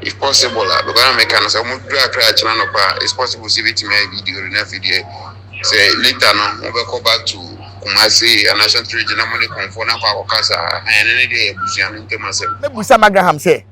if possible, because I make an so much it's possible to see it in my video in a video. Say later no, we go back to Kumasi and National Trade and money conform na Casa and any day Busian into myself. Busa Magraheb say,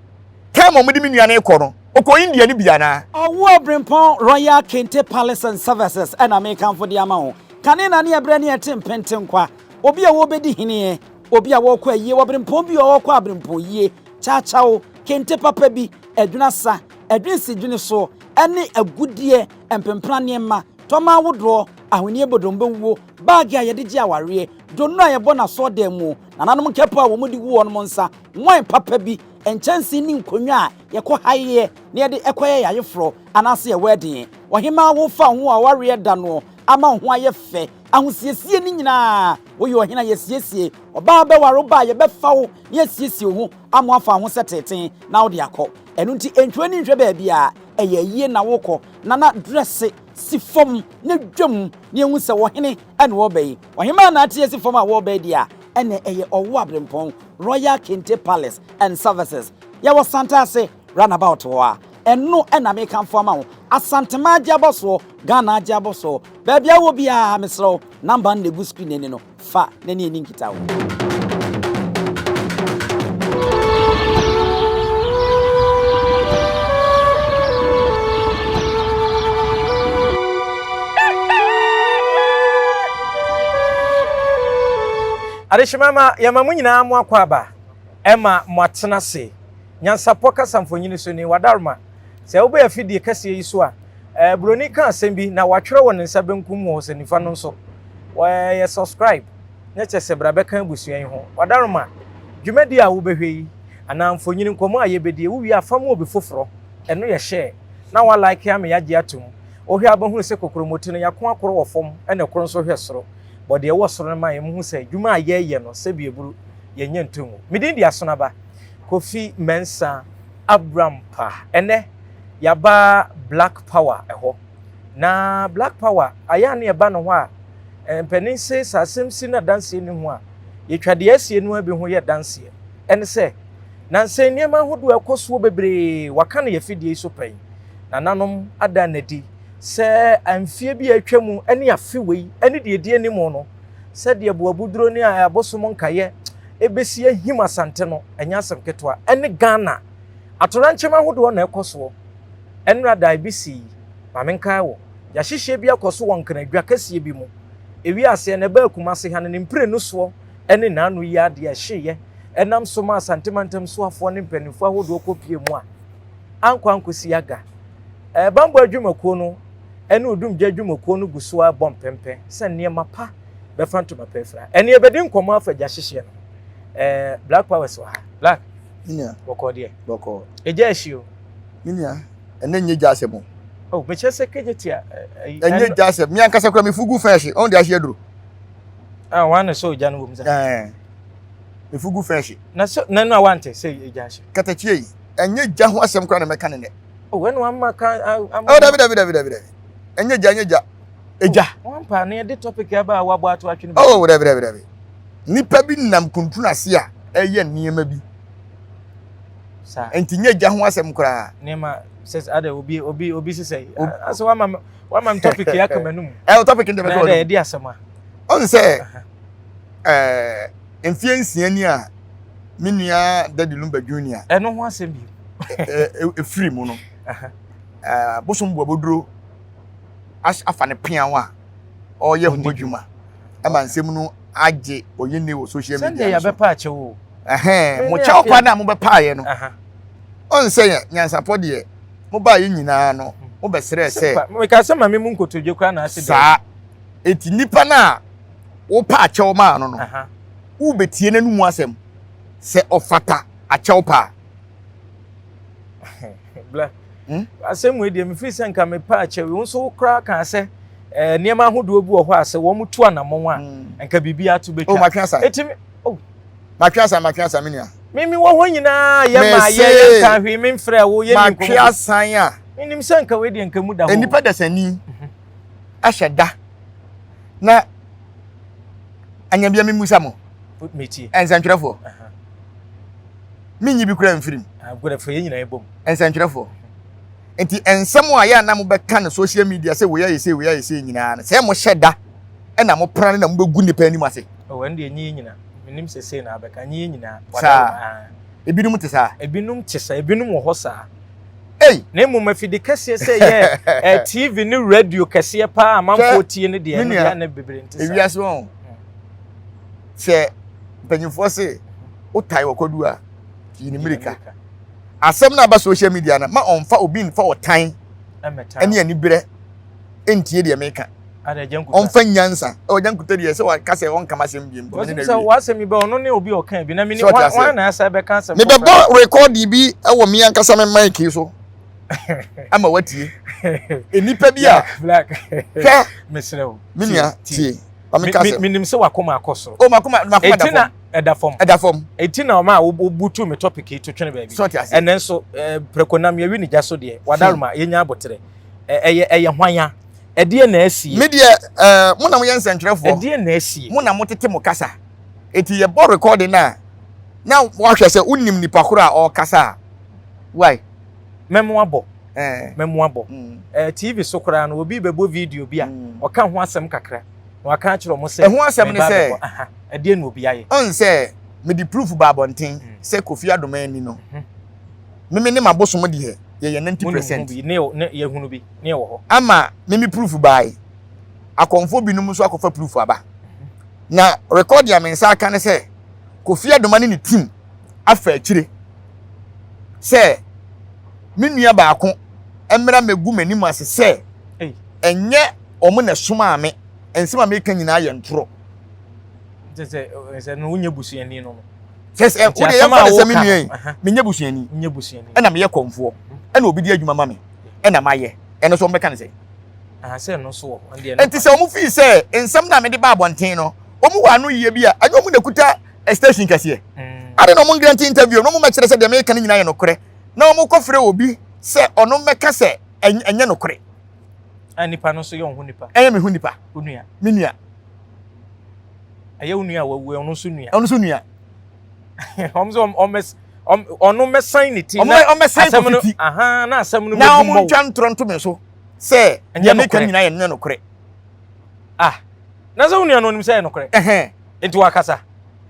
"Time on me nuane kɔ no, okɔ India ni bia na." Owo Brimpon Royal Kente Palace and Services and American for the amount. Kanena ni ebre ni etim penten kwa. Obi a wo bedi hini obi a wo kwa yie wo Brimpon bi wo kwa Brimpon yie. Cha chao Kente papa bi adwuna sa, adwin si dwene so, ene agudie empempra niema. Toma wodro ahoni ebodombe wo bag ya yede gi aware donno a yebo na so dem mu nananom kepo a wo mudi wo no nsa wan papa bi enchansi ni nkonwa a yekɔ haye ne yede ekoye yayefro anase ye wedding ohima wo fa ho a ware da no ama ho aye fe ahosiesie ni nyina wo ye ohina yesiesie oba be waro ba ye be fa wo ne yesiesie ho amo afa ho seteten na wo de akɔ enu nti entwe ni nhwe ba bia eye yie na wokɔ nana dress si fom ne dwam ne hu se wo hene ene wo bayi ohima na atie si fom a wo bayi dia ene eye owo Abrempɔn Royal Kente Palace and Services ya wo santa ase runabout wo a eno ena me kan fo ma wo asantema ajaboso Ghana ajaboso ba bia wo bia mesro number na gu screen ene no fa na ne ni nkita wo. Arishimama yamamu nyina mu akwaba ema mwatena se Nyansapo kasamfonyini so ni wadarma se obo afidie kase yi so a broni ka asem bi na watwere won nsa benkum ho se nifa no so ye subscribe na chese brabe kan busuan ho wadarma dwumadi a wo behwe yi ana mfonyini nkomo a ye bedie wo wi afam obi foforo eno ye share na wa like ya me yage atum ohwe abahunu se kokromoti no yakon akoro wo fom ene koro so hwe soro but the was on my who say, you might ye no, Sebi Bru, Yen Tum. Midin the Asonaba, Kofi Mensa, Abrampa, ene Yaba Black Power, na Black Power, Ayani Abanoa, and Peninses are Simpson a dancing in one. You tried the SC and be who ye dance here. And say, Nancy Nieman who do a cost will be Wakani a feed ye so pay. Nananum Adaneti. Say I'm fear be a chemu any a few way any the any mono said the abudro ni a bosomon kaye ebesie him asanteno enya sam ketwa any Ghana atoranchema hodo na ekoso enra da ibisi mamenka wo ya hihye bia koso won kanadwa kase bi mu ewi ase na ba kumase han ne mpre no so ene nanu yi ade a hyeye enam so ma asantemantem so afo ne mpanifo ahodo kopie mu a ankwankosi aga bambo adwumakuo no ene odum dwadwumakuo no guso a bompempe se niema pa be fantoma pefra ene ebedi nkomo afa gya hyehye no Black Power so ha Black Minia boko de boko eja hio Minia ene nye gya asem oh me chese kejetia enye gya asem mi ankasa kura mi fugu feshi on de ahye duro wana so gya no womza mi fugu feshi na so na no wante say eja hie katachie yi enye gya ho asem kura na meka ne oh when one kan David enye gya eja wampa na de topic aba wabo ato atwene David nipa bi nam kuntuna se a eye niema bi sa entinye gya ho asem kura niema says ada obi say aso wama topic ya kamanum topic ndebe ko de de asema on say enfie ni a minia Daddy Lumba Junior eno ho asem bi free mu no bosom boduro afa ne pianwa oye humodwuma ama nsem no age oyene wo social media sende ya bepa ache wo mo cha kwa na mo bepa ye no on say Nyansapo de mo ba ye nyina no mo besere se me ka se ma me mu nkotodwe kwa na ase sa eti nipa na wo pa ache wo ma no no wo betie na nu asem se ofata ache wo pa Black asem we de me free senka me pa ache we nso kra kan se niema ahodo obu ho ase wo mutu anamon a enka bibia ato betwa makasa etimi makasa minia mimi wo ho nyina ye ma ye kan hwe me mfra wo ye ni ko makasa a minim senka we de enka mu da ho enipa da sani aheda na anyambia me musa mo meti enzantwerefo minyi bi kura mfirim Agora for yin na ebom. Ensentwerefo. Enti ensem a ya na mo beka na social media say we ya say nyina na. Say mo hyeda e na mo pran na mo begu nipa anim ase. O wen de nyi nyina. Minim se na abeka nyi nyina. Ebinum te sa. Ebinum te sa, ebinum wo ho sa. Hey, na mu mafidi kase say ye TV ni radio kase pa amanfo tie ne de ya na bebre ntisa. Ewiase won. Se panyimfo se o tai wakodu a yi ni America. Asem na ba social media na ma onfa obi nfa otan ene ani bere entie de America. Ada jankuta. Onfa nyansa. O jankuta de se wa kase won kama sem biem. So wa sem be ono ne obi o kan bi na mini wa na asa be kan sem. Me be bo record bi e wo mi ankasa me mic so. Ama watie. Enipa bi a black. Hwe Mesrew. Minia tie. Minim se wakoma akoso. O makoma etina edafom. Etina ma obutu me topic e to twene ba bi. Enenso prekonam ye wi ni jaso de. Wadaruma yenya abotre. Eye hwanya. Ede na asi. Me de mo na mo yense ntwerefo. Ede na asi. Mo na mo tete mo kasa. Eti ye bo recording na. Na wo hwe se unim nipa koro a o kasa. Why? Memoabo. Memoabo. TV so kora no obi bebo video bi a o ka ho asem kakra. No aka akiro mo se. Ho asem ne se. Ade na obi aye. On se me di proof ba bonten se Kofi Adomani no. Me ne mabosom de he. Ye 90%. Ne ye hunu bi. Ne wo ho. Ama me proof bai. Akonfo bi num so akofa proof aba. Na record ya me nsa aka ne se Kofi Adomani ni team afa akire. Se minua baako emra megu manim ase se enye omo na soma ame ensema me kan nyina ye ntoro se no unye busuani no se wo de ya fa se minua menye busuani ena me ye konfo ena obi di adwuma ma me ena maye eno so mbeka ne se se no so ande enti se omo fi se ensem na me de ba abonten no omo wa no ye bi a anyo omo na kuta station kase ade no mo grant interview no mo ma kire se de me kan nyina ye no kore na omo kofre obi se ono meka se enye no kore anipa no so ye onhu nipa enye me hu nipa onua menua aye onua wawu ono so nua omzo ono mesan ni ti na mesan ko ti na asem no na omo twan tronto me so se enye me kan nyina ye no kore na so onua no nim se no kore enti wakasa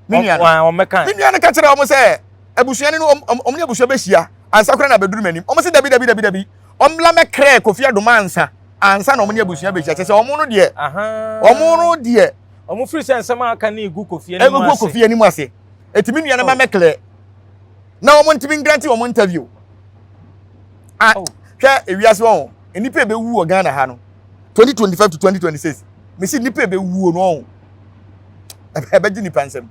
menua o meka menua ne ka kire omo se abusuani no omo ne abusua behia ansa kora na beduru manim omo se dabi omla me kre Kofi Adomani ansa na omo ne abusua behia se omo no de omo free sense ma aka na egu Kofi anim ase etimi nua na ma me kle na omo ntimi ngranti omo interview hwe ewiase won enipa be wu o Ghana ha no 2025 to 2026 me si nipa be wu no ebe di nipa nsem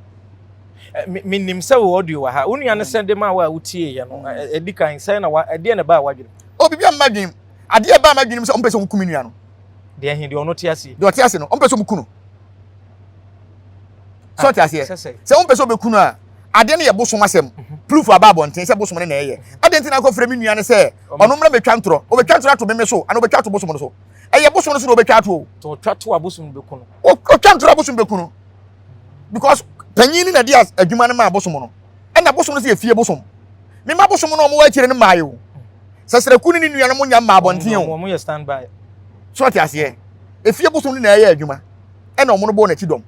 minim se wo audio wa ha onua ne sende ma wa utie ye no edikan se na wa ade na ba wadwene bibia madwin ade ba madwin se ompese omkumi nua no de ahin de ono ti ase no ompese omkunu so ti ase se ompese obekunu a ade ne ye bosom asem proof aba bonten se bosom ne na ye ade ntina ko frɛ mi nua ne se ono mra betwa ntoro obetwa ntoro ato me so ana obetwa to bosom no so eye bosom no so obetwa to twa to abosom bekunu o twa ntoro abosom bekunu because panyini na dia adwuma ne ma abosom no na abosom no se efie bosom me ma abosom no mo wa kire ne maayo sasere kunu ni nua no mo nya ma abonten o mo ye stand by so ti ase efie bosom ni na ye adwuma na omo no bo na kidom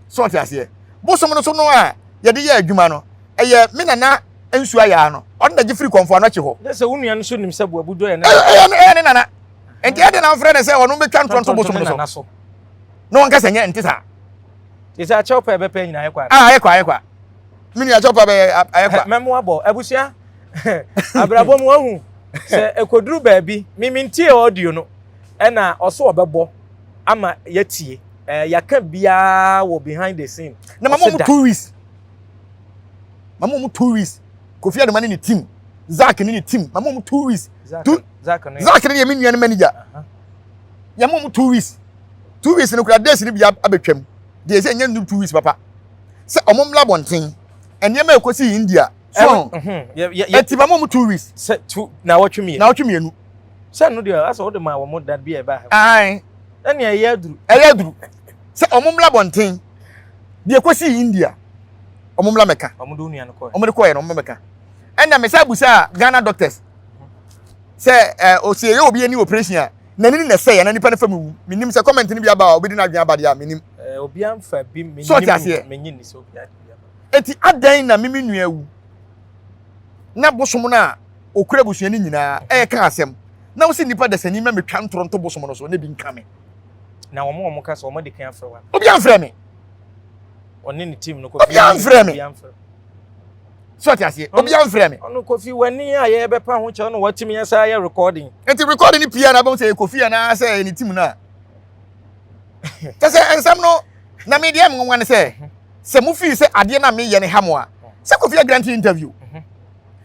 so ti ase bosom no so no a ye de ye adwuma no eye me nana ensu aya no on na gifiri konfo no che ho se wunua no so nim se bo abudo ye na ne nana enti ade na mfre ne se ono betwa ntonto bosom no so no won ka se nya ntisa isa chopa ebe pe nyina ayekwa ayekwa mini ya chopa be ayekwa memo abo abusia abrabo mu ahu se ekoduru baabi mimintie audio no na oso obebo ama yatie yaka bia wo behind the scene na mama mu tourist Kofi Adomani ni team Zak ni team mama mu tourist Zak ni yemi nua manager ya mama mu tourist no kura days ni bia abetwam de se nya 2 weeks papa se omomla bonten enema ekosi India so etiba mom 2 weeks se tu na watwemi enu se no de asa wo de ma wo mo dad bia ba ai ene eya duru se omomla bonten de ekosi India omomla meka omodo nua no ko omodo ko ye no meka ena me say busa Ghana doctors say osie ye obi ani operation na nini na say na nipa na famu minim say comment ni bia ba obi di na adwen abade a minim obi amfa bi minim menyini so obi eti adan na mimi nua wu na bosom na okura busua ni nyina ka asem na wo si nipa da sani ma metwa ntoronto bosom no so na bi nka me na wo ka so wo de kan afra wa obi amfra me oni ni team no ko obi amfra me so ati ase obi amfra me ono kofi wani a ye be pa ho che no watimi yesa ye recording enti recording ni pia na ba say kofi na say ni team na tese ensam no na me dia mwanwa ne say se mu fi se ade na me ye ne hamo a se kofi grant interview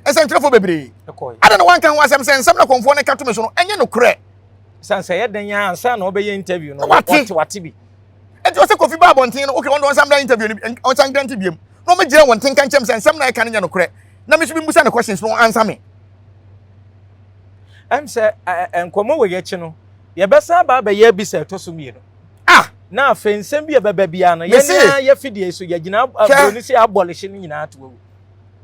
esen trefo bebre ada no wan kan wasem se ensam na konfo ne kato me so no enye no kre sanse ye dan ya ansa na obeye interview no wati bi enti o se kofi ba bonten no okay won don sam da interview ni on san grant biem no me gire won ten kan chem se ensam na e kan nya no kre na me so bi musa ne questions no answer me am se enkomo we ye chi no ye besa ba ye bi se to so mi no na fensem bi baba bia no ye na ye fidie so ye gina abroni si abolish ni nyina to wu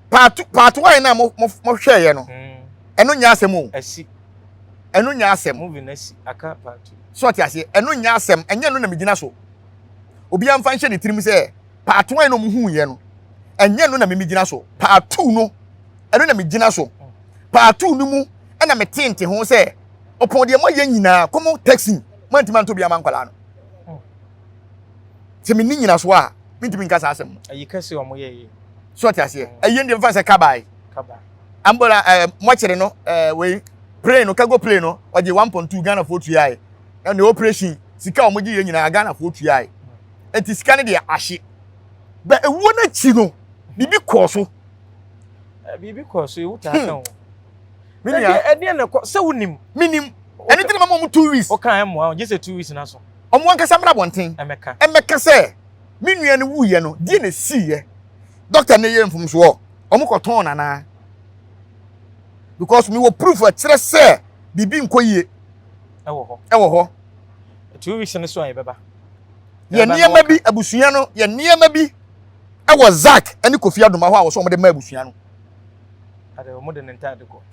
part 1 na mo hwe ye no eno nya asem o asi eno nya asem movie na si aka part 2 so ti ase eno nya asem enye no na megina so obi amfa nhye ne tirim se part 1 no mo hu ye no enye no na megina so part 2 no eno na megina so part 2 no mu na me tente ho se opon de mo ye nyina komo taxi mantima nto bia mankwala no se me ni nyina so a mintimi nka sa asem ayi kase o mo ye so ti ase ayi ndem fa se kabai ambola mo kire no we play no cargo play no oje 1.2 Ghana for 2 ai na the operation sika o mo gi ye nyina Ghana for 2 ai enti sika ne de ahye ba ewo na chi no bibi koso e wuta kan o minia ene na se wonim minim ene tiri mama mo 2 weeks o kan mo je se 2 weeks na so omo anka samra bonten emeka se minua ne wuye no die na siye doctor ne ye mfum so omo koton na because me wo proof a kire se bibi nkoyie ewo ho 2 weeks ne so an beba ye niema bi abusua no ye niema bi ewo Zack ene Kofi Adoma ho a wo so mo de ma abusua no ade mo de nenta de ko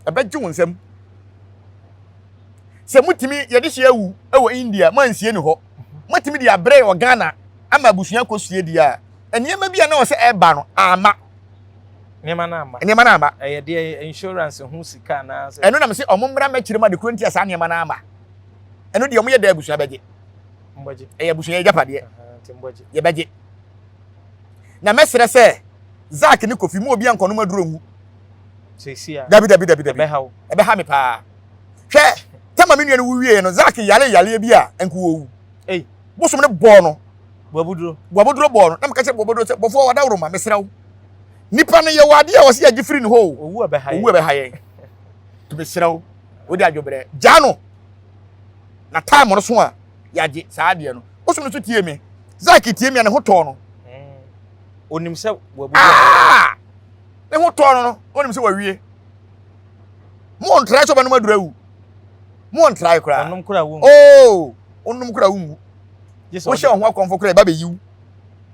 abeju wonsem se mutimi ye de hye awu ewo India mansie ne ho mutimi de abre o Ghana ama abusua kosie dia eniema bi na wo se eba no ama niema na ama ye de insurance hu sika na se eno na me se omommra ma kire ma de kronti asa niema na ama eno de omo ye da abusua beje mboje abusua ye japade timboje ye beje na mesere se Zack ni Kofi mu obi ankono maduro ngu sesia dabi ebe ha me pa hwe tema me nua no wuwie no Zack yale bi a enko wo bosom ne bo no bobuduro bo no na me ka che bobuduro se bofo wada woro ma mesere wo nipa no ye wade a wo se agifiri ne ho owu ebe ha ye to mesere wo wo di adwobre jano na time no so a yaje saade no bosom no so tie me Zack tie me ne ho to no onim se wabuduro ne ho to no onim se wawie mo on try so ba no madura wu mo on try kura onum kura wu onum kura wu wo she ho akonfo kura ba be yiwu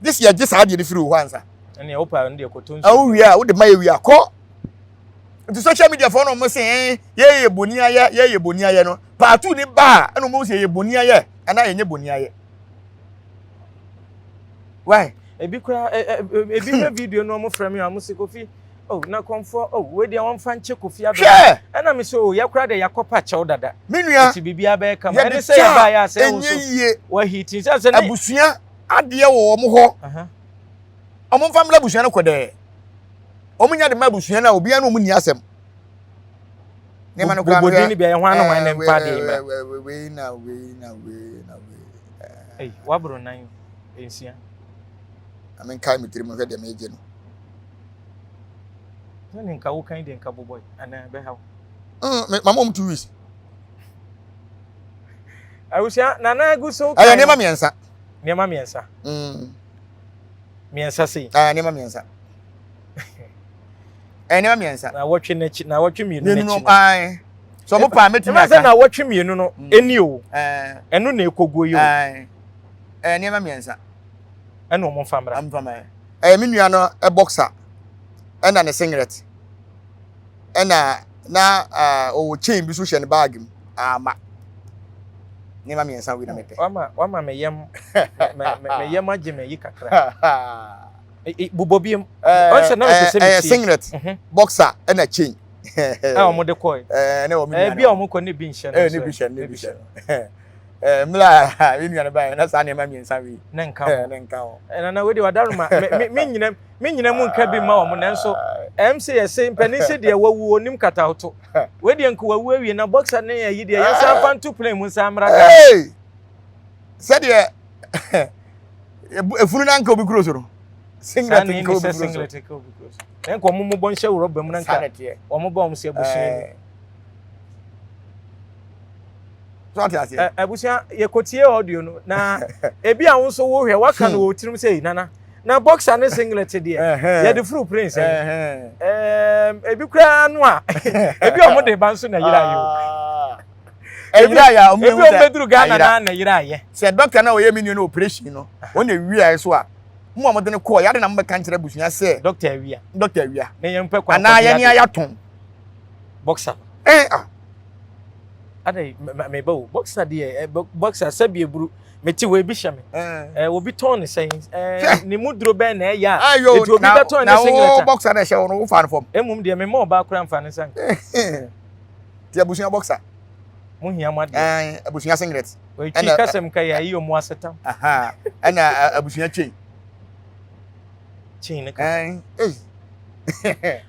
this year just ade ne firi wo ansa ene opa ndie kotonsu awu a wo de maye wi akọ nti social media for no mo se ye boni aye no part 2 ni ba eno mo se ye boni aye ana ye nye boni aye why ebi kura ebi me video no mo frame am se Kofi na konfo we dia won fa nche Kofi Adoma na me so ya kura de yakopa chew dada menua ti bibia be kam ene se ya ba ya se wo so wa hiti se ne abusua ade wo mo ho omo family abusua no kode omo nya de ma abusua na obi anu omo ni asem ne ma no kura bodini bia ho anu wan ne mpa de we na wabro nan ensia amen kai mitiri mo hwede meje no nani nka wo kan de nka boboy ana be hawo mama 2 weeks awusia nana aguso aya nema miensa miensa sei nema miensa nema miensa na wotwe nachi na wotwe mienu nachi no ai so mo pa metimi aka na wotwe mienu no eni o enu na ekogo yo nema miensa enu mo famra amfama me nua no boxer ɛna ne singlet ɛna na o chain bi so hye ne bag mu ama ne ma miensa wi na mepɛ wama me yam me yam agye me yi kakra bubobiem onse na we se singlet boxer ɛna chain o mo de koy na o mi bi o mo ko ne bi nhye ne bi hye mla we nua ne ba na sa ne ma miensa wi ne nka o na we de wadaruma me nyina mu nka bi ma o mo nanso MC say mpanise de wawu onim katawto we de nko wawu awie na boxer ne yi de yesa fanto play mu sa amra ka se de efunu na nka obi kuro so no singlet nka obi kuro so enko mo bo nhye woro ba mu na nka o mo ba o mo se abusu so ati ase abusia ye kotie audio no na ebi a won so wo hwe waka no wo tirim sei nana na boxer ne singlet de ye de fru prince ebi kra no a ebi o mo de ban so na yira yo yira ya o ebi o beduru Ghana na yira ye se doctor na o ye menu no operation no won na wi so a mo de ne ko ya de na mo ka nkire busunya se doctor awia ne ye mpe kwa na ye ne ayaton boxer adai me ba boxer de boxer sabi eburu meti we bi hye me obi ton ne sen ni mudro be na ya eti obi be ton ne singlet na boxer na hye wo no wo fa no fom emum de me ma oba kura mfa ne san ti abusunya boxer mu hia ma de abusunya singlet we ti kasem ka ya yi omu asetam ana abusunya chain ne ka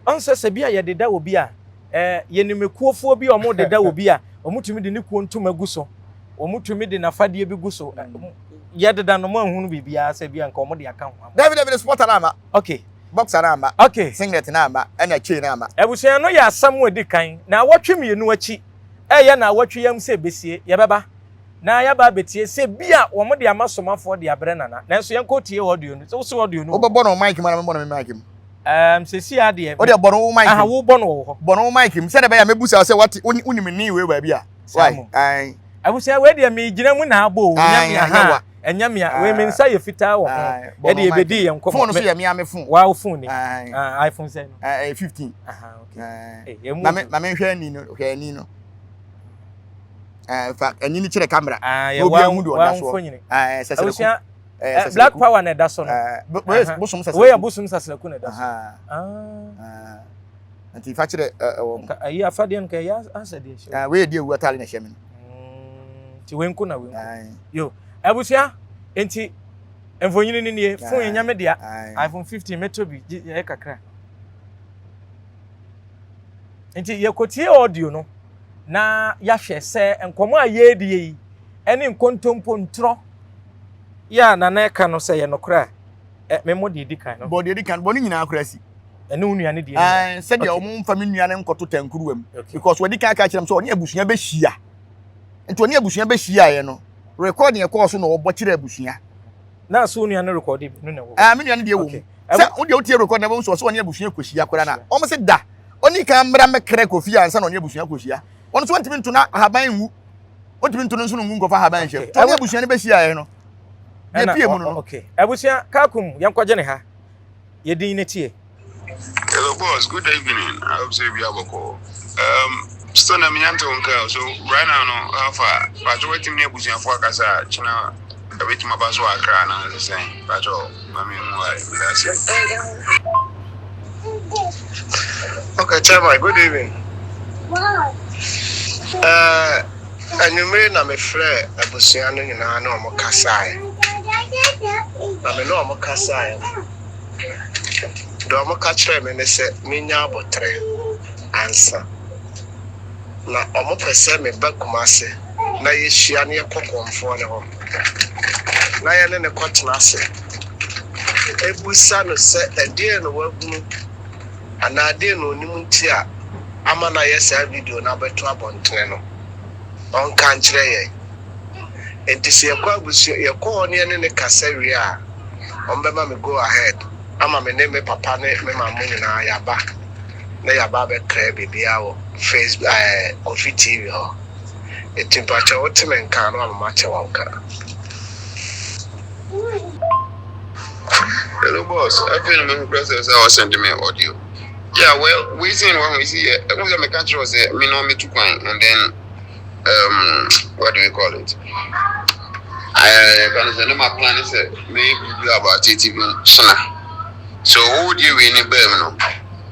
onse se bia ye deda obi a ye ni mekuofo bi omo deda obi a omutumi de ne kuo ntuma guso omutumi de nafade bi guso ye deda no ma hunu bibia se bia nka omo de aka ho David sporter na ama okay boxer na ama okay singlet na ama ana chain na ama ebusuan no ya asam odi kan na awotwe mienu achi ye na awotwe yam se besie ye beba na ya ba betie se bia omo de amasomafo de abre nana na so yenko tie audio no so audio no obo no mic ma me mic mu sesi ade o de bono mic aha wo bono wo bono mic mu se de be ya mebusa se what unim ni we ba bia why ai abusia we de me gina mu na abo nyamia ha enyamia we me nsa ye fita wo e de ebedi ye nko phone so ye me ame phone wow phone ni iPhone 7 15 aha okay ma me hwe ni no fa ani ni kire camera obi amu do na so se black power na da so no busum sase we ya busum sase ku na da so anti fa kire ayi afade nka ya asade show we dey wu atale na hye me ti wenku na wenku yo abusia enti envonyini ni nie phone nyame dia iPhone 15 metobi e kakra enti ye kotie audio no na ya hwe se enkomo aye die yi ene nkontompo ntro ya na na eka no se ye nokra memo de edikan no bo de edikan bo ni nyina akra si ene unuane de se de omo mfa me nuane nkoto tankuruwam because wadi kan aka kiram so oni abusua be hia enti oni abusua be hia ye no record ye course no obo kire abusua na so unuane record no na wo me nuane de wo se wo de otie record na bo so oni abusua kohia kora na omo se da oni kan mra me kre kofi ansa na oni abusua kohia ono so ntimi ntuna haban wu ontimi ntuna nso ngu nkofa haban hye oni abusua ne be hia ye no ye pie mu no okay abusua kakum yankwaje ne ha ye din ne tie. Hello, boss. Good evening. I hope so you have a call. So na minyanto nka. So right now no alpha. But what team ne busia for kasa china a bit my bazo akra na the same. But mami mu that's it. Okay, Chama, good evening. Wow. Anumere na me frɛ abusia no nyina na omo kasae. Na me no omo kasae. Do omo ka kyerɛ me ne sɛ menya abotre ansa. Na omo pɛsɛ me ba Kumase na yɛhyia ne yɛkɔkɔmfo ne ho. Na yɛne ne kɔtena ase. Ebusa no sɛ ɛdeɛ no wagunu ana ɛdeɛ no onim nti a ama na yɛsa video na beto abɔntene no. On kan kyerɛ yɛ. Enti sɛ yɛkɔ abusu yɛkɔ ne ne kasa wie a ɔmbɛma me go ahead. Ama me ne me papa ne me mamu nyinaa yaba. Na yaba be kra bibia wo Facebook Coffee TV ho. Enti mpacha wote me nka no ama che wa nka. Hello boss, I feel me process I was sending me audio. Yeah, well, we seen when we see it was a country was me no me too quiet, and then what do we call it? I can say my plan is maybe about it even sooner. So who do you win in Birmingham?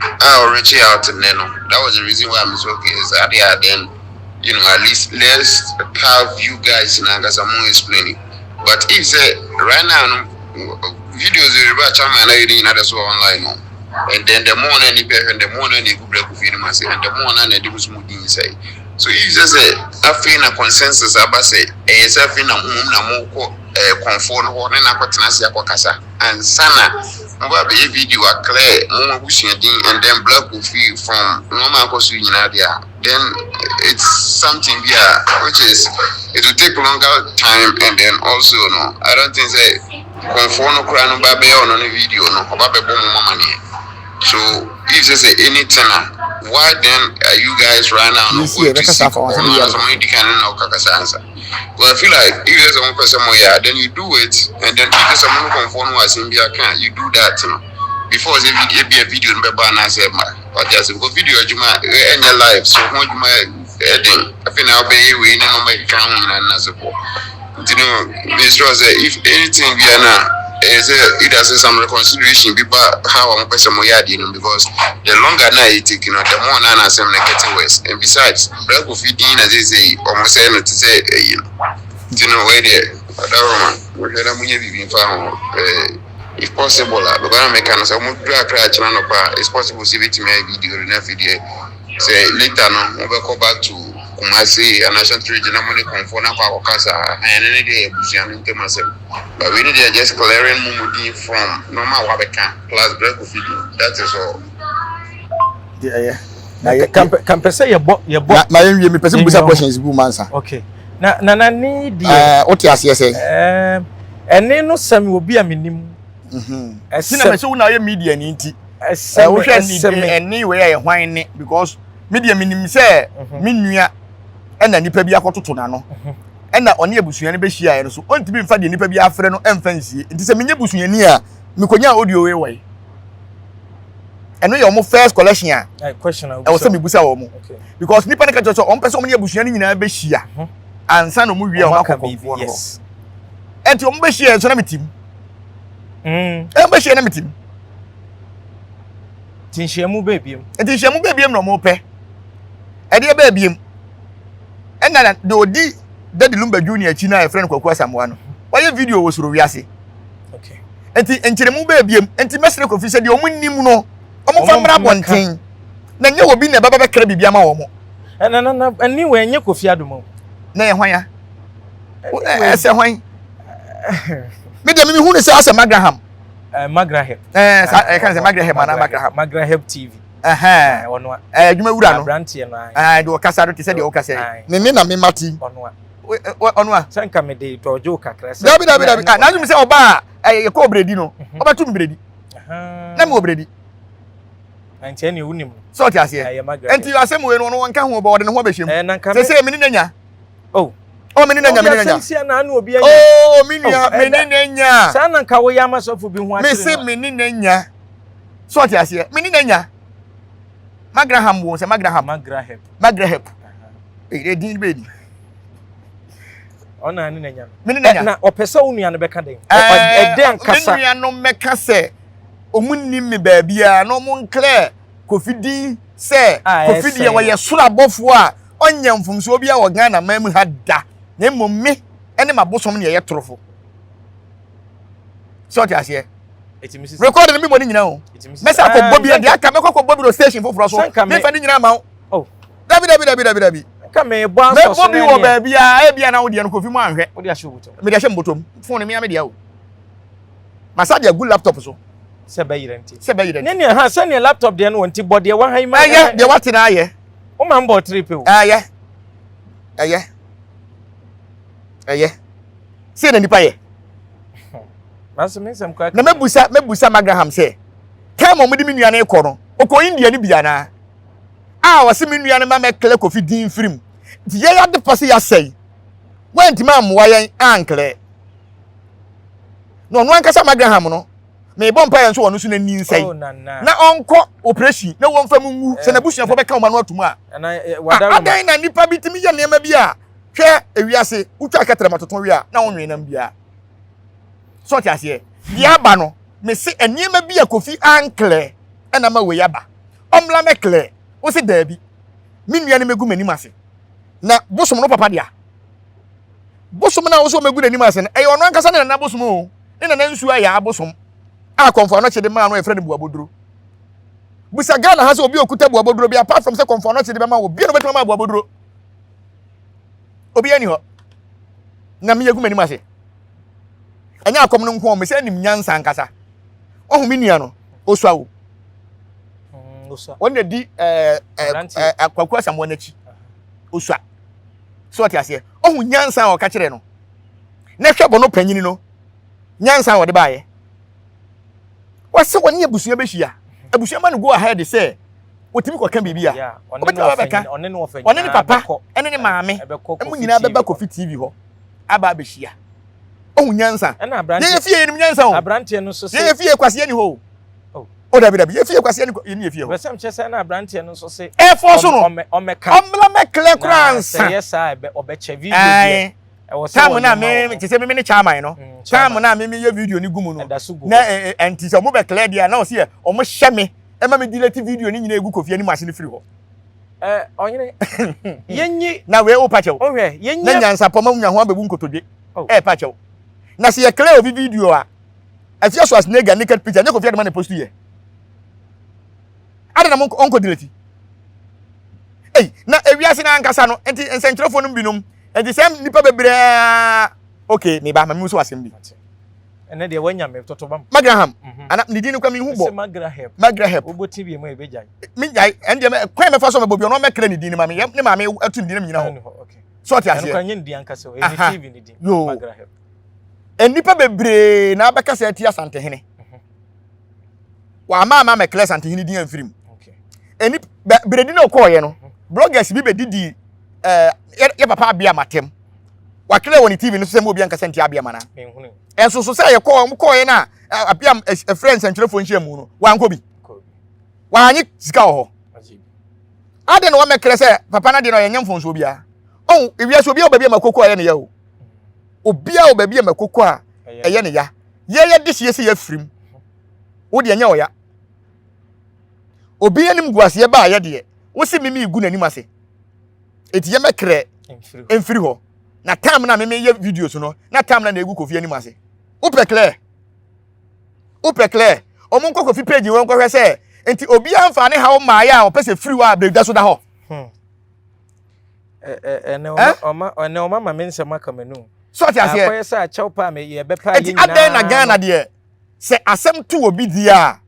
I reach out to Neno. That was the reason why I'm so okay. Is then at least let's have you guys in Angasamu explaining. But if say right now videos are about channel and that's online no. And then the more any person, the more any good break of and the more any do smooth inside. So if you say I feel a consensus about say a feel na more conform or na kwatenasi akokasa and sana mba be video are clear more bushing and then black will feel from normal cost there. Then it's something which is it will take longer time and then also no I don't think say conform no crown babe on a video no babe bomb money. So if you say anything, why then are you guys right now not going to seek or somebody can know answer? Well, I feel like if there's one person more then you do it, and then if there's someone who conform was in you do that, before they be a video in Baba say but just go video in your life, so when you might heading, I think I'll be we no make count and support. This was if anything we are now. It has some reconciliation how I'm person because the longer now you take, the more now I'm getting worse. And besides, break of feeding as they say, almost saying to say, where there, we're being found. If possible, but I'm making some it's possible to see it me video in a video. Say later no, we'll go back to Kumasi and National Regional Money Conform our casa and any day myself. But we need to just clearing Mumudi from normal Wabeka plus break of feeding. That is all. Yeah. Can say your book. My person questions answer. Okay. Na need what you say? And then no some will be a minimum. So now your media need anywhere whine because media minimum say minua and then nipa bi akototo na no and na oni abusuani be hia no so ontimi mfa de nipa bi afre no emfa nsie nti se menye busuani a mekonya audio we wai eno ye omo first collection a question I was say mebusa wo mo because nipa ne ka cho on pese omo ne abusuani nyina be hia ansa no mo wie o akokofo no enti omo be hia so na metim be hia na metim Tinshiamu babyem. Tinshiamu babyem no mo pe. E de babyem. Enna de odi Daddy Lumba Junior chi na e friend Kwaku Asamoah no. Why video wo soro wiase. Okay. Enti enchiremu babyem, enti mesre kofi se de omunnim no. Omo fa mra bonten. Na nye obi na baba be kra bibia ma wo mo. Na ani we nye kofi adomo. Na ye hwan ya? Ese hwan. Me de me hu ne se asa Magraheb. Magraheb. I can say Magraheb na Magraheb TV. Ono. Djuma wura no. Brantie no. De okasa do te se de okasa. Me na me mati. Ono. Ono. Sanka me de tojo kakra. Dabi. Na djum se oba e ko bredi no. Oba tum bredi. Na me obredi. Anti ene wunim. So ti ase. Enti asem we no wonka ho oba ode ne ho be hwem. Se me ni nanya. Oh. Oh, me ni nanya. Oh, me ni nanya. Sana nka wo ya masofu bi hu atire. Me se me ni nanya. So ti ase. Me ni nanya. Magraheb wo se Magraheb. E din be di. Ona ni nanya. Me ni nanya. Na opesa wo nua no beka den. E den kasa. Me nua no meka se omunnim me ba bia no mo clear kofidi se kofidi ye wo sura bofo a onya mfumso bia wo Ghana mamu ha da. Na mmom ene mabosom ne ye torofo. So ti ase. Record me money nyina o. Mesa ko bobi e aka me ko bobi ro station foforo so. Me fa ni nyina ma o. Oh. Dabi. Ka me bo anso so. Me bobi wo ba bia e bia na wo de no kofi mu anhwe. Wo de ahye botom. Me de ahye botom. Phone me am de o. Masa de good laptop so. Se ba yirenti. Ne ha se ne laptop de no wonti body wa han ma. Aye, de what na aye. O man bo trip o. Aye. Se na nipa ye. Maso me sem kwa. Na mebusa Magraheb se. Time omudi mi nua na ekọ no. Okọ India ni bia na. Wase mi nua na ma mekle kofi din firim. Ti ye ya de pase ya sei. Wenti ma amwa yen ankle. No ankasa Magraheb no. me bomb pa nso wono so na ni nsai na onko operation na won fa mu se na busuafo be ka o ma no atuma adan na nipa bitimi ye nema bi a hwe ewiase utwa ketere matoton wi a na wonwe nam bia so ti ase dia ba no me se enema bi a Kofi ankle na ma we yaba omla me clear wo se da bi mi nua ne megu mani mase na bosom no papa dia bosom na wo so megu nani mase e ono ankasa na bosom o ina na nsu aya bosom a konfo no chede ma no e frɛ ne buaboduro busa Ghana ha se obi okuta buaboduro bi apart from se konfo no chede be ma wo bi no betima ma buaboduro obi ani ho na me yegu mani mase anya akom no nko me se nim nyansa ankasa ohun mi nua no osua wo wonde di akwaku asamo nachi osua so ati ase ohun nyansa o ka kire no na hwebo no panyini no nyansa wo de baaye wase woni abusua behia abusua ma no go ahead say otimi kwaka bibia one ne papa ene ne maame emu nyina beba Kofi TV ho aba behia ohun nyansa ye fie ni nyansa o abrante no so se ye fie kwase ni ho o da bi ye fie kwase ni ye fie ho besam chese na abrante no so se e force no omeka omla mekle kransa yes I obeche video bi time na me chese me ne chairman no time na me ye video ni gumu no na anti so mo be clear dia na o se o mo hye me e ma me delete video ni nyina egu Kofi ani machine free ho onyene yenyi na we o pache o hwe yenyi na Nyansapo ma nwa ho abebu nkotodwe pache na se ye clear o video a afia so as nega naked picture ne Kofi ani ma post ye ada na onko delete na ewiase na ankasa no enti ensentrefo no binom enti sem nipa bebre okay me ba ma so asem bi ene de wanya me totobam Magraheb ana ndidi no kwa me hu bo Magraheb oboti bi mo e bejai me jai ende me kwa me fa so me bobi no me kra ni din ma me ne ma me atu ndin nyina ho okay so ti ase eno kan yin di ankasa o ene TV ni din Magraheb enipa bebre na abeka se ati asante hene wa ma me kla asante hene din amfirim okay eni bredi na okoye no bloggers bi be didi ye papa Appiah matem wakle woni TV no so se mo bi ankasa nti Appiah mana menhunu enso so se ye ko ye na Appiah friends and telefone share mu no wanko bi wanyi sika ho ade no wa mekre se papa na de no ye nyemfo so bia ewia so bia obabi makoko ye ne ya o obia obabi makoko a eye ne ya ye de sie ya frim wo de nya o ya obi anim guase ba ye de wo se mimi igu nanim ase eti ye mekre emfiri ho na time na meme ye videos no na time na egu Kofi anim ase upe clear omunko Kofi page won ko hwe se enti obi amfa ne ha o ma ya o pese free wa abeda so da ho ene oma ma mense maka menu so ti ase akoye se a chawpa me ye bepa yin na ade na Ghana de se asem tu obi dia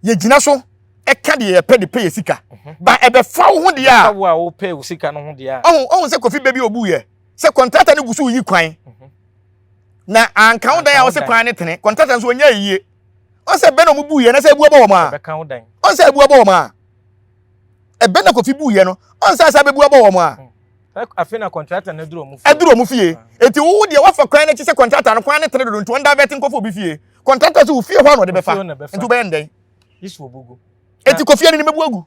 ye gina so e ka de ye pe de pay sika ba e be fa wo ho dia wo a wo pay wo sika no ho dia ohun se Kofi baby obu ye se contractor ne gusu yi kwan na anka wo dan a wo se kwan ne tene contractor nso onya yiye on se be no mu bu ye na se ebu obo wo ma be kan wo dan on se ebu obo wo ma e be na Kofi bu ye no on se asa be bu obo wo ma afina contractor na duro mu fie enti wo de wa fa kwan na chi se contractor no kwan ne tene do nto nda vetin kofo bi fie contractor so fie ho no de be fa enti be ndai isu obugo enti Kofi ani mebu agu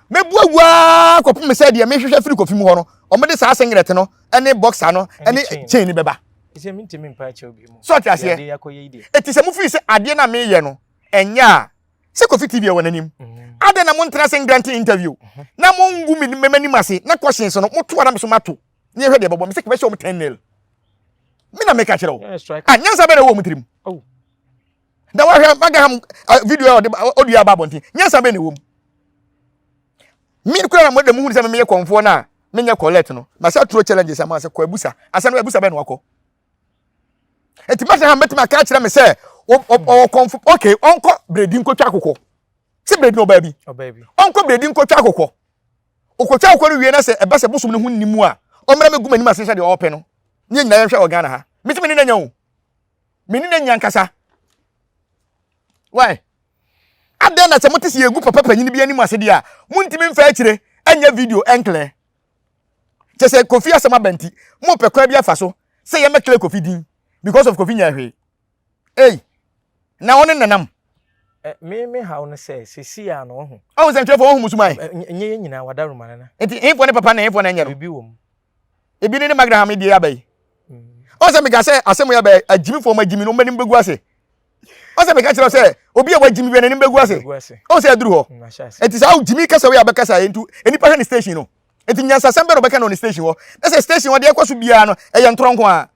mebu agu a kopo me se de me hwehwe firi Kofi mu ho no o me de sa singlet no ene boxer no ene chain ni beba ise mintimi mpa che obi mu so ti ase eti se mu firi se ade na me ye no enya se Kofi TV e wonanim ade na mo ntra singlet interview na mo ngu mi memani mase na questions no mo to ara me so mato ni hwe de bebo me se ke be show mo 10 nail me na me ka kire wo nyansa be na wo mutrim da wa hwe Magraheb video audio ababonti nyansa be na wo mi kura na mo de mu hu se me ye konfo na me nya collect no ma sa true challenges ama se ko abusa asa no abusa be na wako enti Magraheb metima ka kire me se o konfo okay onko bredi nkotwa akoko se bredi no ba bi onko bredi nkotwa akoko okotwa akoko no wie na se ebe se bosum ne hu nimu a omra meguma ni masese de ope no nye nyina yehwe Ghana ha mitimi ni nanya o meni nanya nkasa why ade na se motisi yegu papa panyin bi ani masede a muntimi mfa akire anya video enkle chese Kofi asema benti mo pe kwa bi afa so se ye mekle Kofi din because of Kofi nya hwe na woni nanam me how no say sisi ya no ho o se ntwe fo ho musumai enye nyina wadaruma na enti info ne papa na info na enye no bibi wom ebi ne Magraheb die abai o se me ga se asem ya ba agimi fo ma agimi no mbani mbegu ase o se me ka kire se obi a wagimi bi na ni mbegu ase o se aduru ho enti sa agimi kasa we abekasa entu enipa hwe ni station no enti nyansa sembe no beka no ni station ho na se station ho de ekwaso bia no eye ntoronko a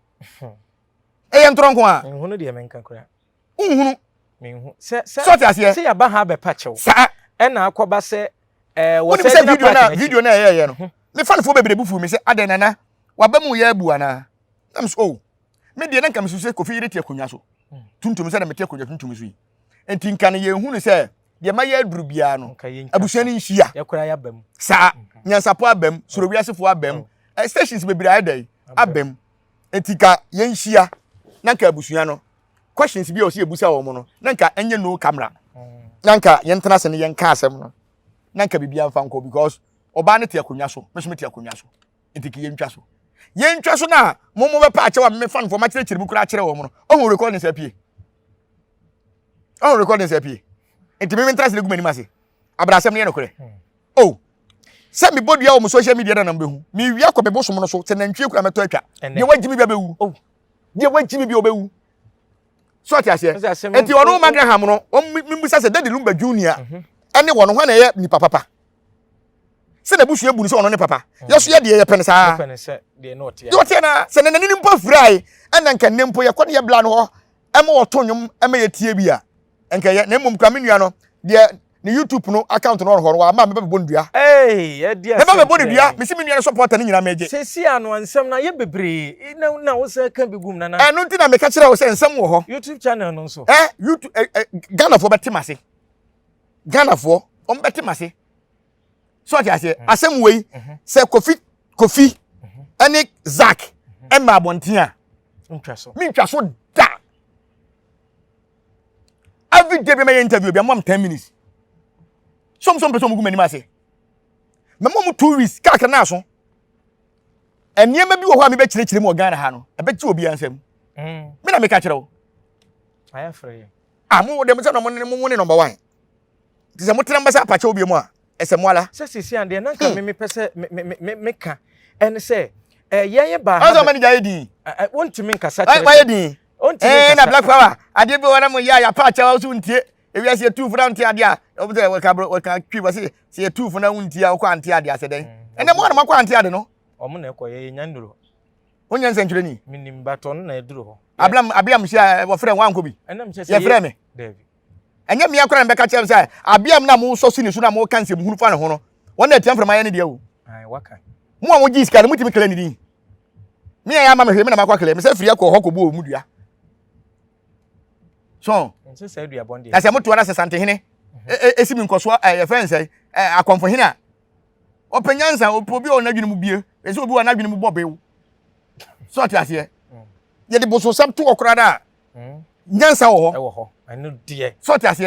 eye ntoronko a nhunu de menka kura nhunu menhu se se ya ba ha be pachew sa e na akoba se wo se video na ye no me fan fo bebre bufu me se aden nana wabamu ya abu ana nam so me de na kam so se kofi yire tie akonwa so tuntum se na mete akonwa tuntum so yi enti nka ne ye hu ne se de ma ya aduru bia no abusuani nhia ya kura ya bam sa nyansapo abam soro wiasefo abam stations bebre ayedai abam enti ka ye nhia na nka abusua no questions bi o se ebusa wo mo no na nka enye no camera na nka ye ntena se ne ye nka asem no na nka bibia mfa nko because oba ne te akonwa so me so me te akonwa so enti ki ye ntwa so na momo be pa ache wa me fan for ma kire kire bu kura kire wo mo no o recording se pie enti me interest le gumani mase abrasem ne no kure oh se me bodua wo mo social media na namba hu me wi akọ me bosom no so se na ntwe kura meto atwa de wagimi bia bewu oh de wagimi bia obewu so ati ase enti wono Magraheb no o mimbusa se Daddy Lumba Junior ene wono hwa na ye ni papa se na busu ebu ni se wono ne papa yeso ye de ye pene sa de no tia yo tia na se na nani mpo frai ena nka nempo ye kwone ye bla no ho ema woto nwom ema ye tie bia enka ye na mmom kwa menua no de ni YouTube no account no ho wa ma me bebo ndua ye dia me bebo ndua me si menua no supporter ni nyina meje sesi ano ansem na ye bebre na wo se ka bigum na enu nti na me ka kire wo se nsem wo ho YouTube channel no so YouTube Ghana fo betimase Ghana fo on betimase so ati ase asem wei se kofi ene Zak emma abontia ntwa so da every day be my interview be am 10 minutes some person go mani mase me mom 2 weeks kaka na so eniema bi wo ho a me be kire mo Ghana ha no e be ti obi ansem me na me ka kire wo aya free mo dem se no mo ne number 1 ti se mo tena mbasa apache obi mu a ese mo ala se sisi ande na nka me pese me ka en se ye ba ha mani jaye din won't me nka sa kire wa ye din na black power ade be wona mo ya apache wa so ntie ewi ase 2 for ntie ade a obi we ka twi ba se 2 for na ntie a kwa ntie ade ase den ene mo na makwa ntie ade no omo na ekoye ye nyanduro onye nsentwere ni minim baton na eduro ho abiam sia wo frɛ wanko bi enam se ye frɛ me David anya me akora mbeka kyerɛ sɛ abiam na mo so sini so na mo ka nsɛm hunu fa ne ho no wona atiam frɛ ma ye ne de awu ai waka mo a mo gi sika no mutimi kala ni din me ya ma me hwe me na makwa kala me sɛ firi akɔ hɔ kɔ bo mu dua so nse se dua bonde na sɛ moto na sɛ sante hene esi mi nkoso ye fɛn sɛ akonfo hene a opanyansa obi o na dwene mu bie ese obi wa na dwene mu bobew so ati ase ye de boso sam to okora da nyansa wo ho anu die so ati ase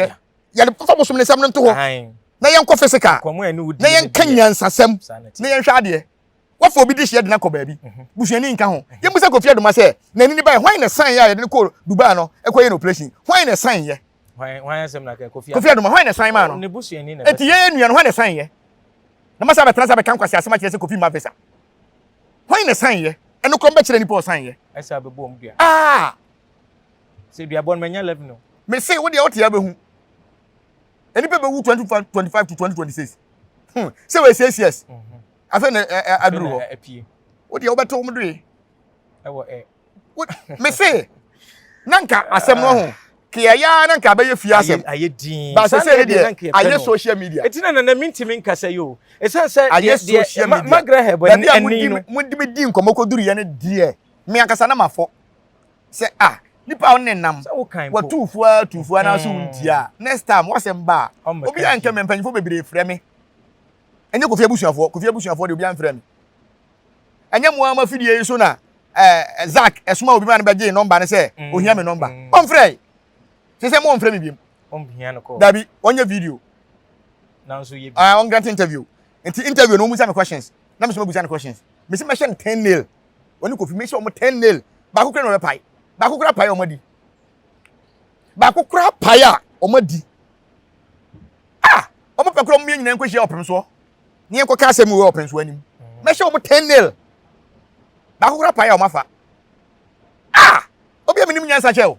ye de fa boso ne sam no to ho na ye nkɔ physical na ye nka nyansa sam na ye nhwa ade wafo obi di hye de na kɔ baabi busuani nka ho ye musa kofi adoma sɛ na ni bai hwan na san ya ye de ko Dubai no ekɔ ye no operation hwan na san ye hwan asem na kofi adoma hwan na san ma no ne busuani na eti ye nua no hwan na san ye na masa be transa be kan kwasi asema kyerɛ sɛ kofi ma visa hwan na san ye eno kɔ be kyerɛ ni po san ye esa be bom dua se dua bon menya level no me say wo de wo te ya be hu eni pe be wu 25 to 2026 say we say yes afa na aduru ho wo de wo beto mo do e wo me say nanka asem no ho ke ya nanka be ye fi asem aye din ba say de aye social media etina na mintimi nkasa yo esan say aye social media Magraheb eni no mo di me di nkomo ko duru ye ne de me akasa na mafo say nipa on nenam wa tufuwa na so untia next time wasem ba obi anka me mpanyfo bebere frɛ me enye kofi abusuafo de obi an frɛ me enye mo ama fidie yi so na Zak esuma obi ma na beje number ne sɛ ohia me number on frɛ se mo on frɛ me biem on hia no ko dabi onye video na so ye on grant interview interview no musa me questions na me so musa me questions me se me hye 10 nail oni kofi me hye o 10 nail ba ko kre no be pai ba ko kra pai o madi ba ko kura paya omadi omo pe kura mo nyina nko hia opem so ne enko ka asem we opem so anim me hye omo 10 nail ba ko kura paya omafa obi amenim nyansa che o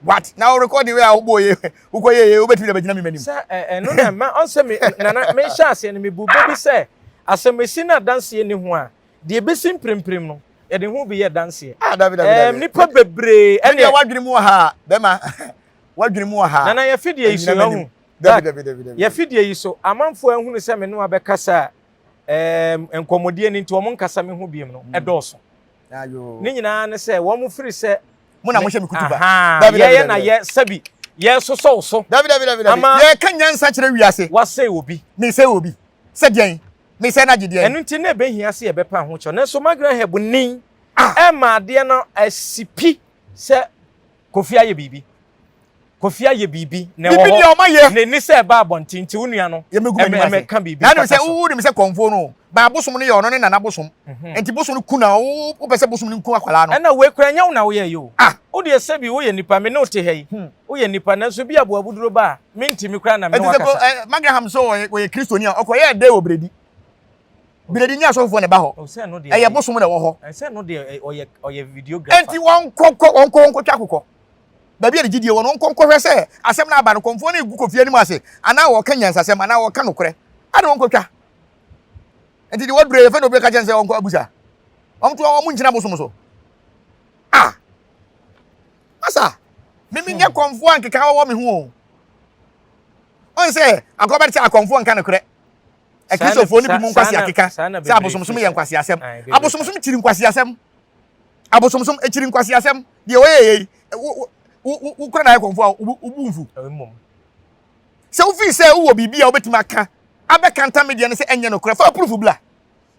what now recording we a boye ukoye obetimi da bagina menim say no na ma on say me na me sha ase ne me bu baby say asemesi na dance ni ho a de besim premprem no e de ho bi ye dance David nipa bebre ene wadwene mu ha be ma wadwene mu ha na ye fidie yi so ho David ye fidie yi so amanfo ahunu se me no abekasa enkomodie ni nti wo nkasa me ho biem no e dɔɔso ayo ni nyina ne se wo mu firi se mo na mo hye me kutuba David ye na ye sabi ye so so David ye kan nyansa kire wiase wase obi me se obi se den me se na gide enu nti na be hia se ye bepa ho cho na so Magraheb nin e ma de no asipi se Kofi aye bibi na wo ne ni se ba abontin ti unua no me ka bibi na no se wu ni se konfo no ba bosom no ye ono ne nana bosom enti bosom no kuna wo pese bosom no ku akwala no na we kura nya na wo ye yo wo de se bi wo ye nipa me no te he wo ye nipa na so bi abo abuduro ba me ntimi kura na me no wakasa Magraheb so wo ye kristoni a okoye de obredi biredi nya so fo ne ba ho eye bosom na wo ho se no de oye videographer enti won kokko twakokko ba bi gidie won konko hwe se asem na aba no konfo na egu Kofi ani ase ana wo ka nyansa asem ana wo ka nokore ade won kotwa enti di wadure fe no be ka chense won ko abusa to won ngyina bosom so asa mimi nya konfo ankeka wo me ho on se akoba ti akonfo anka nokore ekrisofo ni bi mu nkwasi akeka se abosomsom ye nkwasi asem abosomsom chiri nkwasi asem abosomsom echiri nkwasi asem de oyeye ukura na konfo ubunfu se ufi se uwo bibia obetima aka abekanta media ne se enye no kura fa proof bla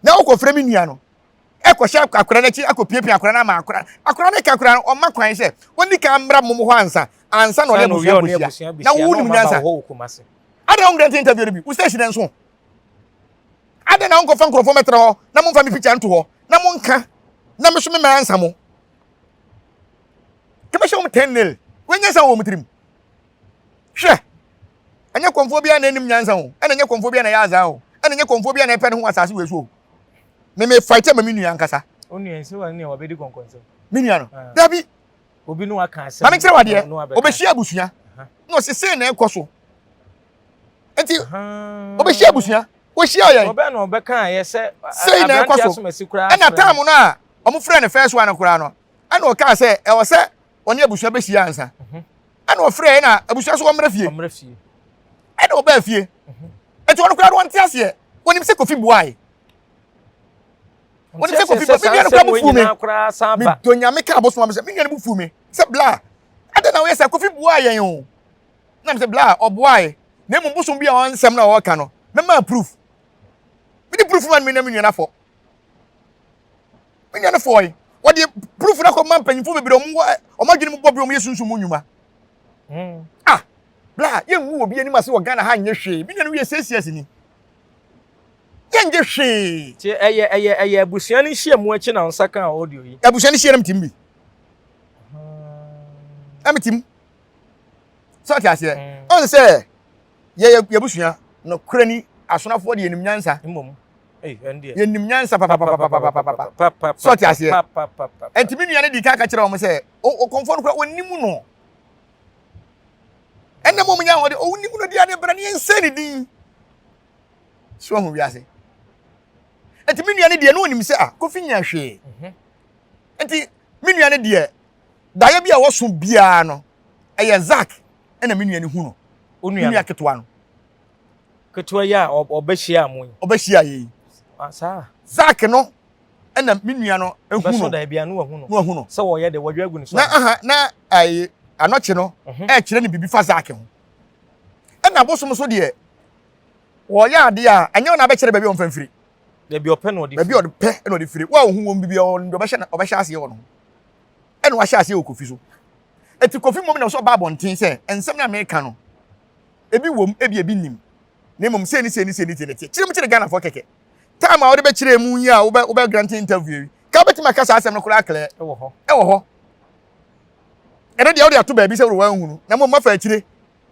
na okofre mi nua no ekosha akura na chi akopiepia akura na ma akura na ka akura o makwan se oni ka mbra mum ho ansa no le busia na wu ni nyansa ada on grant interview bi u station enso ada na onko fa nkrofo metre ho na mum fa mi picture nto ho na mum ka na me so me ansa mo kama show me 10 nail wenya sa wo mutrim hwe anya konfo bia na enim nyansa ho ana anya konfo bia na ya aza ho ana anya konfo bia na epe ne ho asase we so me fight ma minu yankasa onu ense wa ne obedi konkonso minu no dabi obi no aka ase ma me kire wade obehia abusua no se se na ekoso enti obehia abusua wo hia ye obe no obe kan ye se se na ekoso ana time no a omo frɛ ne first one kura no ana o ka se e wo se oni abusua be hia ansa ana o frɛ na abusua so omra fie ana o ba fie enti won kura won ti ase woni se Kofi buai woni se Kofi bia no kura bu fu me donya me ka boso ma se me nua bu fu me se bla ada na we se Kofi buai yen o na me se bla o buai na mu boso bia on nsem na o ka no me ma proof me di proof man me na me nua na fo me nua na fo yi what the proof na ko man panyimfo bebre o ma dwene mu bobre o mu yesunsu mu nyuma bla ye nwu obi ani ma se wo Ghana ha nye hwe bi na we CCS ni ye nje hwe ti eye abusuan ni hie mu achi na nsaka audio yi abusuan ni hie nam timbi amitim so ti ase on se ye abusuan no krani asonafo de enim nyansa mmom endie yenim nyansa papa so ti ase entimi nua ne di ka kire o mo se o konfo no kra onim no enne mo nya ho de onim no dia ne bra ne ensani din so ho wi ase entimi nua ne die no onim se Kofi nya hwe enti mi nua ne die daye bia wo so bia no eye Zak ena mi nua ne hu no onua ketwa no ketwa ya obehia amun obehia ye asa Zak no ena mi nua no ehu no so da bia no hu no se wo ye de wadwa agu ni so na ai anoche no kire ni bibi fa Zak ho ena bosom so de wo ya ade a anya na be kire ba bi on famfiri da bi ope no de ba bi o pe na o de firi wa hu won bibi on do be hye ase wo no ena wa hye ase o Kofi so eti Kofi mom na so ba bontin se ensem na America no ebi wom ebi nim na mom se ni kire mu kire Ghana fo keke time a wo de be kire mu yi a wo be grant interview ka beti maka sa asem no kura kle e wo ho ene dia wo dia to ba bi se wo hunu na mo mafa akire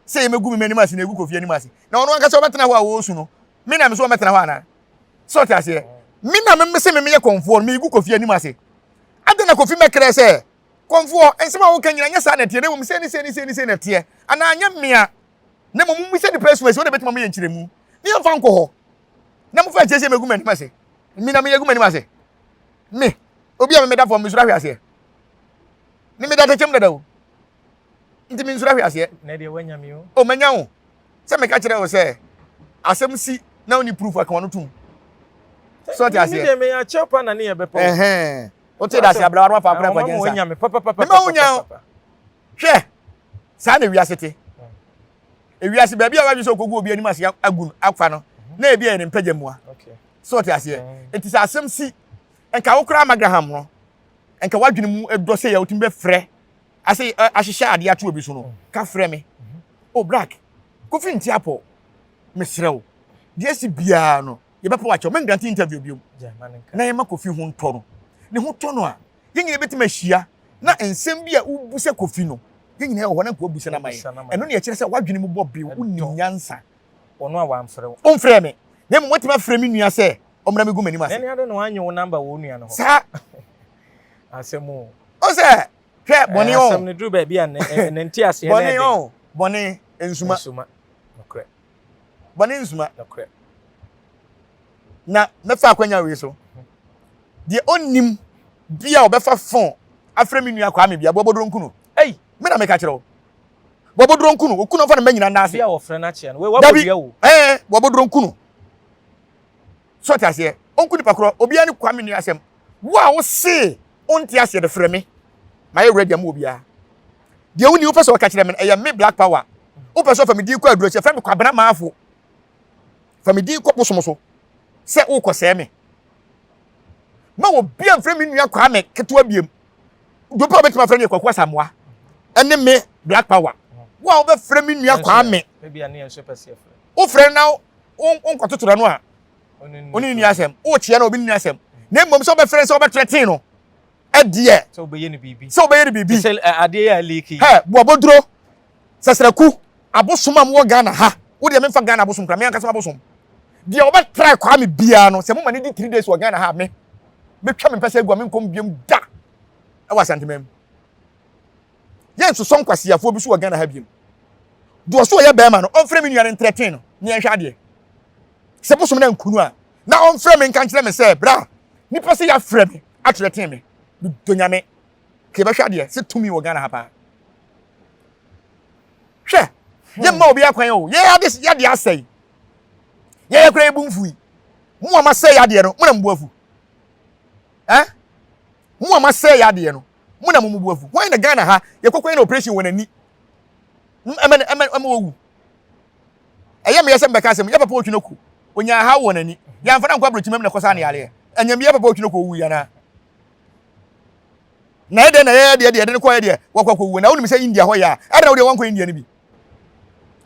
se ye megu me mani mase na egu Kofi ani mase na ono anka se obetena ho a wo su no me na me so obetena ho ana so ti ase me na me se me ye konfo me egu Kofi ani mase ade na Kofi mekere se konfo ensema wo kanyina nya sa na tie na mo se ni na tie ana anya mea na mo mu se di persuade wo de betima me ye nkiremu ni amfa nko ho na mo fa chese megu mani mase me na me egu mani mase me obi a me da for me sura hwe ase ni me da techem da wo nti me sura hwe ase na de wanya mi o manya wo se me ka kire wo se asem si na oni proof aka wono tum so ti ase me me ya chepa na ne ye bepo o te da se abla wa fa pra kwa jensa wanya me papa me wonya hwe sa na wi ase te ewi ase ba bia wa so kogu obi ani ma se agun akfa no na e bia ni mpagyamuwa okay so ti ase enti sa asem si enka wo kra Magraheb no enka wadwene mu edo se ya otim be frɛ ase ahihya ade ato obi so no ka frɛ me o black Kofi ntiapo mesrew de asi bia no ye be pa wa cho men grant interview biom na ye ma Kofi ho nto no ne ho to no a ye nyine betima hia na ensem bia ubu se Kofi no ye nyine ho na ko obu se na mai eno ne ye kire se wadwene mu bobe unim nyansa ono a wa mfrew o mfrɛ me ne mo motima frɛ me nua se omra me gu mani mase ne ade no anyi wo number wo nua no ho sa asemu o se hwe boni o asem ne dru ba bia ne nti ase boni o boni ensuma okre boni ensuma okre na mefa akwanya we so de onim bia obefa fon afre me nua kwa me bia bobodro nkunu me na me ka kire wo bobodro nkunu okunu fa na manyina na ase bia wo frɛ na kye no we wabodua wo bobodro nkunu so ta ase onkuni pakro obi ani kwa me nua asem wa wo se onti ase de frɛ me my ready am obia de woni wo pese wo ka kire me me black power wo pese fa me di kwa aduro che fa me kwabena maafo fa me di kwa bosomoso se wo kose me ma wo bia frɛ me nua kwa me keto abiem do pa betima frɛ ne kwa samoa ene me black power wa wo be frɛ me nua kwa me bia ne enso pese frɛ wo frɛ na wo nkototoro no a oni ni asem wo chia na obi ni asem na mmom so be frɛ se wo be threaten no adie so obeye ne bibi se ade ya leaky boabodro sasraku abosoma mo Ghana ha wo de memfa Ghana abosom kra me anka so abosom de oba try kwa me bia no se mo mane di 3 days wo Ghana ha me twa me pese agua me nkom biem da e wa santemem yen so son kwasiafo bi so wo Ghana ha biem do so ye be ma no on frɛ me nua entreten no ne ehwa ade se bosom na nkunu a na on frɛ me nka nkyerɛ me se bra ni pese ya frɛ me atreten me donyame ke ba hwa de se tumi wo Ghana ha pa hwe ye ma obi akwan o ye ade ya de asai ye kura ebunfui mu ama sai ya de no mu na mbuafu mu ama sai ya de no mu na mbuafu why na Ghana ha ye kokwan na operation wonani owu eye me yesem beka sem ye papa otwinoku onya ha wonani ya mfa na nkwa brotimem na kosa na yale anyam ye papa otwinoku owu ya na ede na ye de ne ko ye de wakwa wu na wonu se India ho ya ade na wo de wankwa India ni bi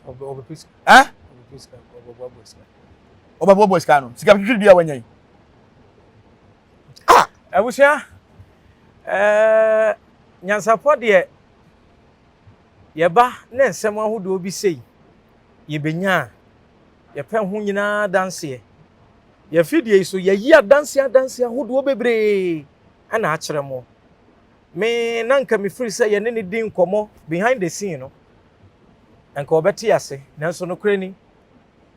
obepis obabo ska no sika twitwi bia wanyan abusia nyansapo de ye ba na nsem ahodo obi sei ye benya ye pɛ ho nyina danse ye fidie so ye yi danse ahodo bebre ana akyere mo me nanka me free say ye ne ne din komo behind the scene no enka obeti ase nanso no krani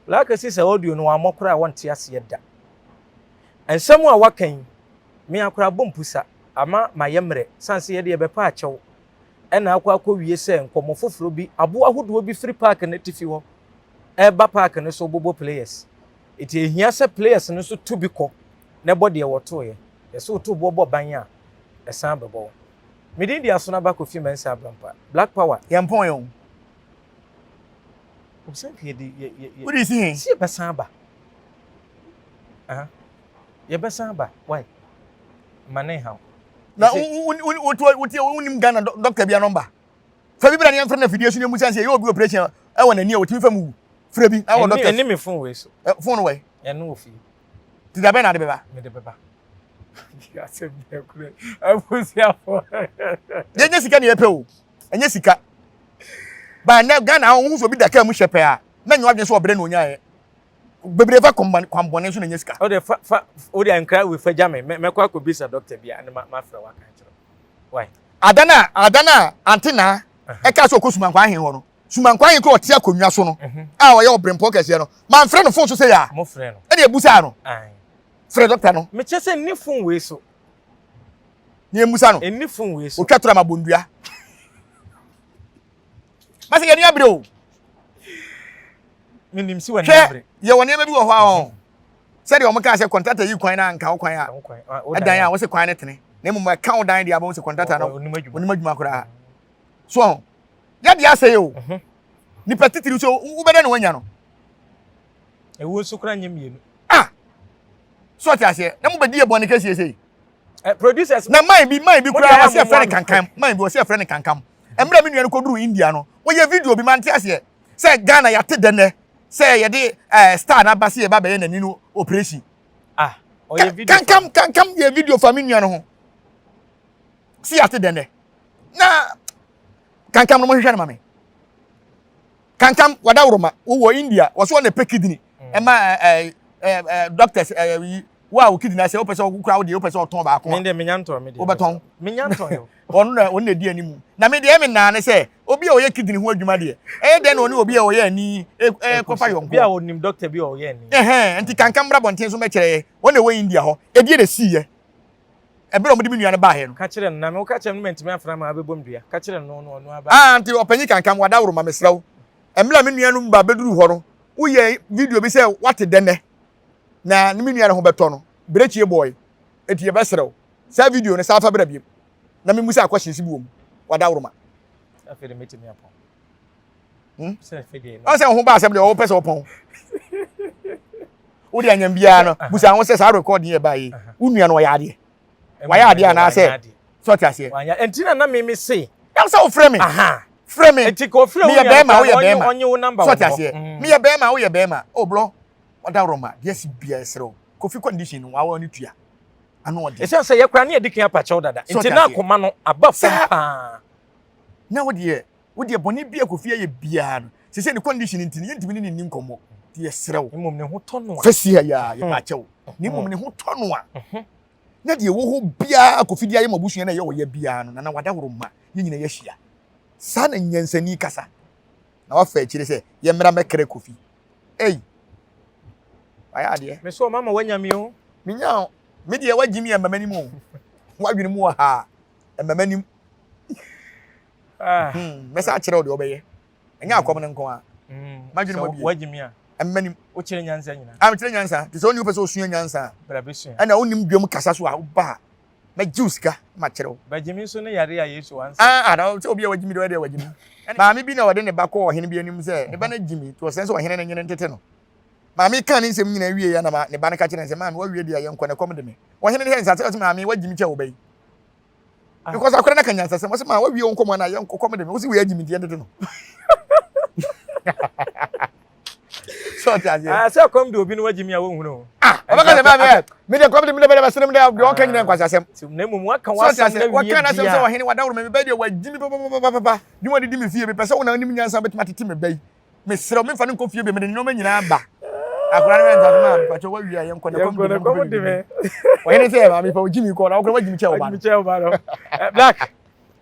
la ka si say audio no amokora wonte ase yeda ensem a wakan me akora bompusa ama mayemre sanse ye de be pa akyɛw ɛna akwa wie sɛ nkomo foforo bi abo ahodo bi free park na tifi ho eba park ne so bobo players eti ehia sɛ players no so to bi kɔ na body e woto ye so to bobo ban a ɛsan bɛbɔ midin dia so na ba Kofi mensa abrampa black power yempon yo obsan pie di what is he si besan ba ye besan ba why mane ha na unim Ghana doctor bia number fa bi bra ne yemfra na fidie so ne mu chance ye obi operation e wona ni e otimi famu fra bi awo doctor eni me phone we so phone we eno ofi ti da be na de beba me de beba ya se be kure abusia fo ye sika ne ye pe o enye sika ba na Ghana hu so bi da ka mu hyepe a na nyo adwen so obre na onyae bebreva kwambone so na enye sika o de o de ankra we fa jame me kwa ko bisa doctor bia na ma fra wa kan kiro why adana antina e ka so kosuman kwa hen ho no suman kwa hen ko otia konwa so no a o ye obrempo kese no man frɛ no phone so say ya mo frɛ no e de ebusa no ai frɛ doctor no me che se ni phone we so ni emusa no ni phone we so o twa tora ma bondua ma se ye ni abre o minim si wani abre ye woni ma bi wo ho a se de o mka se contractor yi kwan na nka wo kwan a edan a wo se kwan ne tene na mu ma ka wo dan de aba wo se contractor no oni madwuma kora so ya dia say o ni petitiri so wo beda no wanya no e wo so kra nyem yenu so ti ase na mu bedi e boni kesi ese producers na mind bi kura wa se friend kankam mind bi wo se friend kankam emra me nuan ko duru India no wo ye video bi man ti ase se Ghana ya te dene se ye de star na ba se ye ba be ye nani no operation o ye video kankam ye video fa me nuan ho si ya te dene na kankam no mo hwehwe na mame kankam wada uruma wo India wo so na pekidini ema doctors wow kidney na say o person kura wo de o person oton ba ko me de menyanto me de o beton menyanto yo on na di animu na me de e me na ne say obi a o ye kidney ho adwuma de de na oni obi a o ye ani kofa yonko bi a onim doctor bi o ye ani enti kankam bra bonten so me kire o na we India ho e die de si ye e bro mo de me nuane ba he no ka kire na me ka kire no mentime afra ma abebom dua ka kire no aba enti opanyi kankam wada woro ma mesraw emla me nuane ba beduru ho no wo ye video bi say what dene na ni minua ho beto no brechie boy etie besrew sa video ne sa fa bra biem na me musa akwa hyesi buom wada woroma afere metimi apon se fede o se ho ba asem de o pese opon o de anyam bia no musa ho se sa record ye ba yi unua no ya de wa ya de na se so ti ase wanya entina na me se yam se o frɛ me frɛ me enti ko frɛ me ye be ma o ye be ma onye wo number so ti ase me ye be ma o ye be ma o bro wada woroma de si bia esrew kofi condition wa wa ni tua ano ode e se ye kra na edikan apache dada enti na akoma no aba fam pa na wo de boni bia kofi ye bia no se ni condition ntini yentimi ni nkomo de esrew imom ne ho tono fesi ya ye ba chew ni imom ne ho tono a na de wo ho bia kofi dia ye mabusu na ye wo ye bia no na wada woroma ye nyina ye hia sa na nyansani kasa na wa fa kire se ye mra mekre kofi aya de me so mama wanyame o minya me de wagimi ya mamani mu wadwene mu ha mamani me sa kire o de obeye enya akom ne nko a madwene mu bi wagimi a mamani o kire nyansa nyina am kire nyansa ti so oni opeso osuya nyansa bra besu ana onim dwom kasa so a ba me juice ka ma kire o bagimi so ne yare ya Yesu wansa na so obi ya wagimi de wagimi maami bi na wode ne ba ko ohene bi anim se ne ba na gimi to sense ohene ne nyene ntete no maami kan ni nsem nyina wie ya na ma ne ba na ka kire nsem maami wa wie dia ye nkɔ ne kom de me ohene ne hensa se maami wagimi kye wo bai because akora na kan nyansa se mo se ma wa wie nkom na ye nkɔ kom de me wo se wie agimi de ntete no so taje se kom de obi no wagimi a wo hunu abaka se maami me de kom de me de ba sene me de o kan nyina nkwasa sem na mum waka wasa na wie wa kan na sem se ohene wada woro me ba de wagimi papa ni wadi di me fie be pese wo na nim nyansa betima tete me bai me sere me fa ne nkɔ fie be me de no ma nyina ba akura ne nza ma pa cho wa wi ayen ko ne kom de me o yene se ma mi pa ojimi ko na okura wa jimi che o ba no black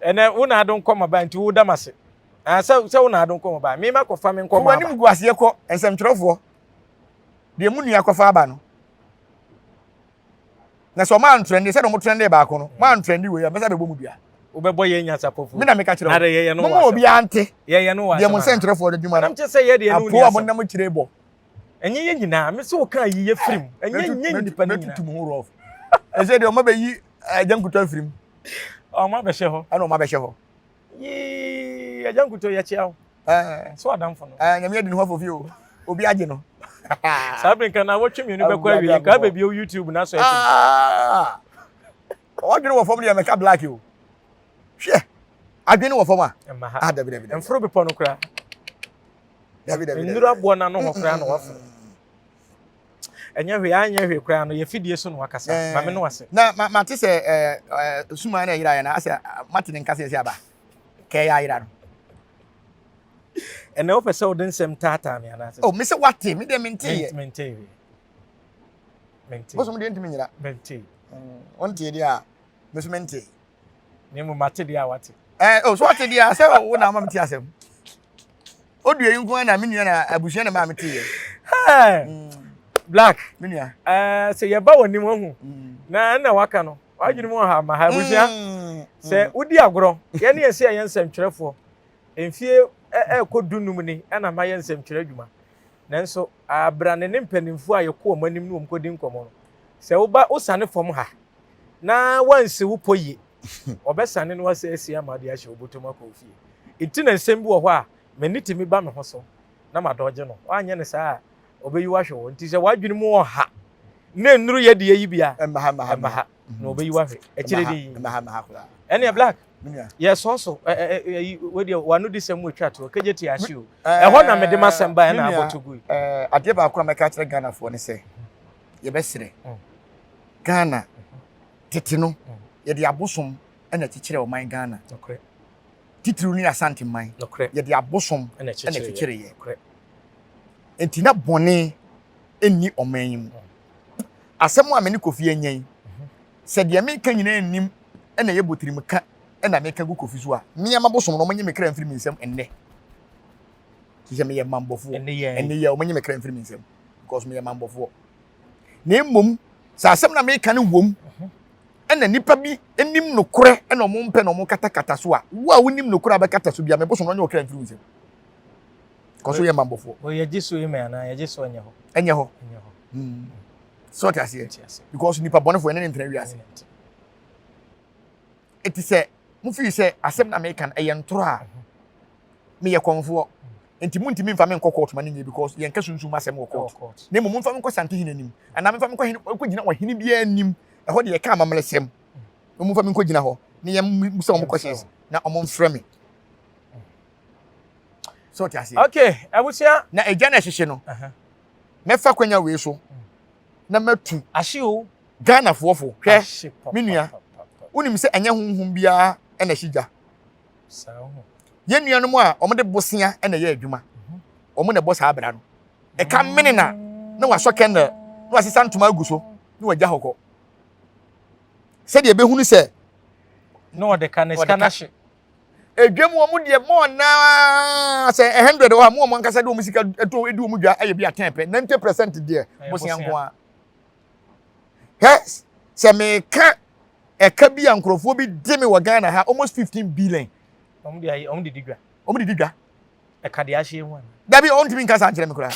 ene una adon kom ba nti wo damase se una adon kom ba me ma ko fa me kom ba wani mu guase ye ko ensem twerofo de mu nua ko fa ba no na so man trend se do mo trend ba ko no man trend we ya be sa be bo mu dua wo be boy ye Nyansapo fu me na me ka kire na ye no wa mo obi ante ye no wa de mo se twerofo de dwuma na se ye de no ni apo mo na mo kire bo enye ye nyina me se wo kan yi ye frim enye nipa ni nyina tutu mo rof ese de o ma be yi ajankuto frim o ma be hye ho ana o ma be hye ho yi ajankuto ye chia ho so adamfo no nyame de no ho fofi o obi age no sabrin kan na wo twemi no be kwa wi ka be bi YouTube na so e o dwene wo fom de me ka black o hwe adwene wo fom a david enfro be pon kra david nduru abo na no ho kra no wafo enya hwe kra no ye fidie so no wakasa ma me no wase na ma te se suma na yira ya na ase matine nkase ase aba ke ya ira no and no person wouldn't same tata me ana oh me say what me dey mente mente boso me dey ntimi nyira mente on tie dia me so mente ne mu mate dia wate oh so what dia say wo na ma mte asem odu yin ko na me nua na abuhia na ma mte ye black me nua say ye ba woni mo hu na waka no wajuni mo ha ma ha abuhia say udi agro ye ne yesi ayen nsɛmtwerɛfo emfie kodunum ni na ma yɛ nsɛmtwerɛ adwuma nanso abrane ne mpanimfo a yɛkɔ ɔmo anim no ɔmo kodi nkɔmɔ no sɛ woba osane fam ha na wansi wo poye ɔbɛsane no wasa asi ama de ahyɛ obotom akɔ ofie enti na nsɛm bi wɔ hɔ a m'ani timi ba me ho so na ma dɔgye no wanyɛ ne saa ɔbɛyi wahwɛ wɔ nti sɛ wadwene mu wɔ ha na nnuru yɛ de yi bia maha na ɔbɛyi wahwɛ akyire de yi maha ɛne black Minya. Yes, also, we wanu di same way chat to kejeti ashu. Ɛhɔ na mede masɛm ba na aboto gu. Ade ba akora meka kyerɛ Ghana fo ne sɛ ye bɛsrɛ. Ghana tete no ye de abosom na kyekyere o man Ghana. Okay. Titiri ni asante man. Okay. Ye de abosom na kyekyere ye. Okay. Enti na bɔne enni ɔman yi mu. Asɛm a me ne Kofi anyan. Sɛ de me ka nyina nnim na ye botiri ka na meka gu Kofi so a me ama bosom no monye me kra mfiri mi nsɛm enne kije me ye mambofo enne ye o monye me kra mfiri mi nsɛm because me ye mambofo na mmom sa asɛm na meka ne wom na nipa bi enim no korɛ na ɔmo mpɛ na ɔmo kata so a wo a wonim no korɛ abɛkata so bia me bosom no nye o kra mfiri mi nsɛm because we ye mambofo o ye giso ye me ana ye giso enye ho enye ho so ta se because nipa bɔnefo ene ne ntena wi ase eti sɛ mu fi sɛ asɛm na me kan ɛyɛ ntoro a me yɛ konfo enti mu ntimi mfa me nkɔ court man nye because yɛn ka sunsun asɛm wɔ court na mu mfa me nkɔ sante hene anim ana me mfa me nkɔ gyina wɔ hene bia anim ɛhɔ de yɛ ka amamle sɛm mu mfa me nkɔ gyina hɔ ne yɛ musa ɔmo kɔhyɛ na ɔmo mfrɛ me so ti ase okay abusia na egya na hyehyɛ no mɛfa kwanya wei so na matu ahye o Ghana fofo hwɛ me nua unim sɛ anya honhom bia na hyigya sawo ye nuanom a ɔmo de bosia na yɛ adwuma ɔmo na bɔ saa abra no e ka mene na wasɔ kɛndɛ na wasesa ntoma agu so na wagya hɔkɔ sɛ de ebehunu sɛ no ɔde ka ne ska na hye edwam ɔmo de mo na sɛ 100 wɔ ha mo ɔmo ankasa de ɔmo sika edu ɔmo dwa ayɛ bi a 10% 90% de bosia nko a yes sɛ me ka eka bi ankrofo bi de me wɔ Ghana ha almost 15 billion ɔmo de digwa eka de ahye hu ana dabi on timi nka sa nkyerɛ me kura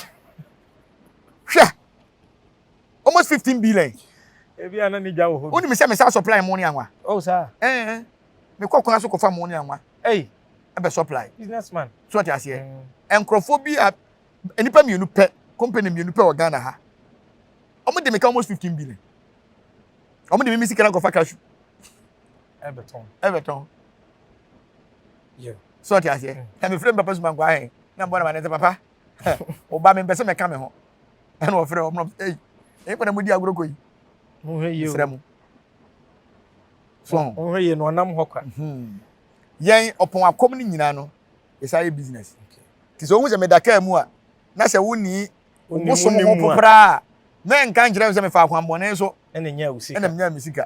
hwɛ almost 15 billion ebi ana ni gya wo ho oni me sɛ me sa supply money anwa oh sir me kokona so kofa money anwa hey ebe supply businessman so ati ase ankrofo bi a enipa mienu pɛ company mienu pɛ wɔ Ghana ha ɔmo de me ka almost 15 billion ɔmo de me sika na kofa cash Everton. Yeah. So ati ase. Na me friend papa so mankwa hen. Na mbona ma ne papa. Oba me pese me ka me ho. Na o frɛ o mo eh kwa na mudi agoro koyi. Mo hwe ye. Frɛ mu. So. Mo hwe ye no nam hɔ kwa. Yen opon akom ni nyina no. Esa ye business. Ti so hu se me daka mu a. Na se woni wo so mo popra. Me nka nkyerɛ se me fa akwan bɔne so. Ɛna nya usika. Ɛna nya musika.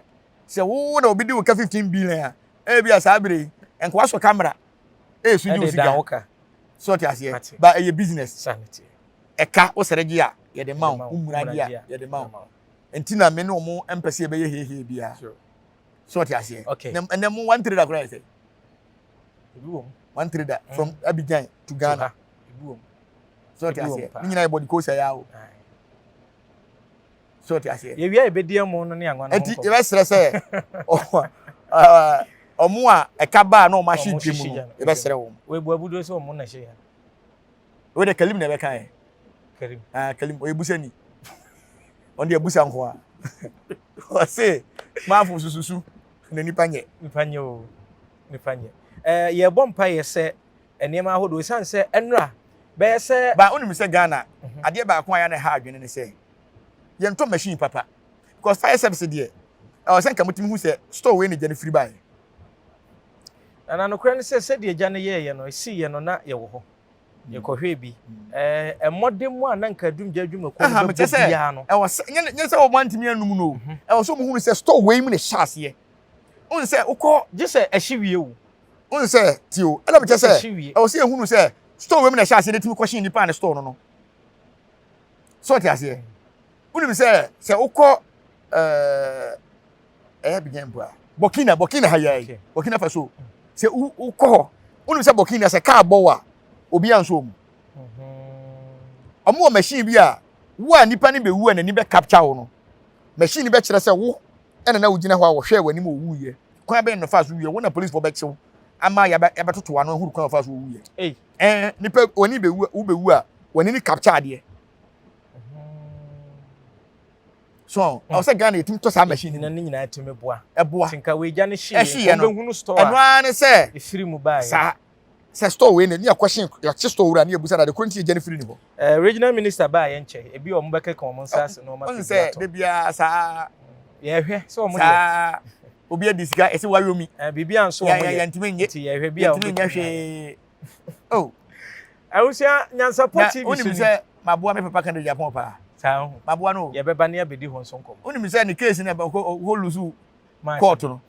Se wo na obi di wo ka 15 billion a bi asa abire enko aso camera so di usika so ti ase ba e business sanity eka wo seregi a ye de ma wo umuradi a ye de ma wo enti na me no mo empese be ye hehe bia so ti ase na mo 1 trader kra ise ebi wo 1 trader from Abidjan to Ghana ebi wo so ti ase ni nyina e body coach ya wo so ti ase ye wia e be die mo no ne anwa no enti e be sere se omo a eka ba na o ma hye dwemu e be sere wo we bu abudo se omo na hye ya we de kalim na be kan kalim o ebusani on de ebusa nko a o se ma fu sususu na nipa nye o nipa nye ye bompa ye se enema ahodo san se enra be se ba onum se Ghana ade ba ko aya na ha adwene ne se ye nto machine papa because fire service there I was saying come to me who say store we ni jani free buy ana no kra ne se de agya ne ye no si ye no na ye wo ho ye kohwe bi modem mu ananka dum gya dwuma ko no be bia no e was nye se wo mantimi anum no e was so mu hunu se store we mu ne chance ye un se ukọ je se ahye wie wu un se tio e na me se e was se hunu se store we mu ne chance ye timi kwashin nipa ne store no so ti ase un se ukọ begin bra Burkina haye Burkina Faso se ukọ un se Burkina se car bowa obi anso mu omo machine bi a wo nipa ne be wu anani be capture wo no machine be kire se wo ena na wugina ho a wo hwe wani mo wuye kwa be no fa so wuye wo na police for be chew ama ya be toto ano huru kwa fa so wuye nipa wani be wu a wani ni capture de so I say Ghana etim to sa machine na ni nyina etime boa eboa tinka we gya ne hye no hunu store eno an se efiri mu ba sa se store we na ni akwashin ya che store wura na ebusa na de kronti gya ne firi ni bo regional minister ba ye nche ebi o mbeke kan mo nsase no ma on se de bia sa ye hwe so mo sa obi adisika ese wayomi bibia nso mo ya ntime nye ti ye hwe bia o ntime hwe oh awusia Nyansapo TV oni se maboa me papa kan de Japan pa sa maboa no ye beba ne abedi ho nso nkom oni se ni case na ho lusu court no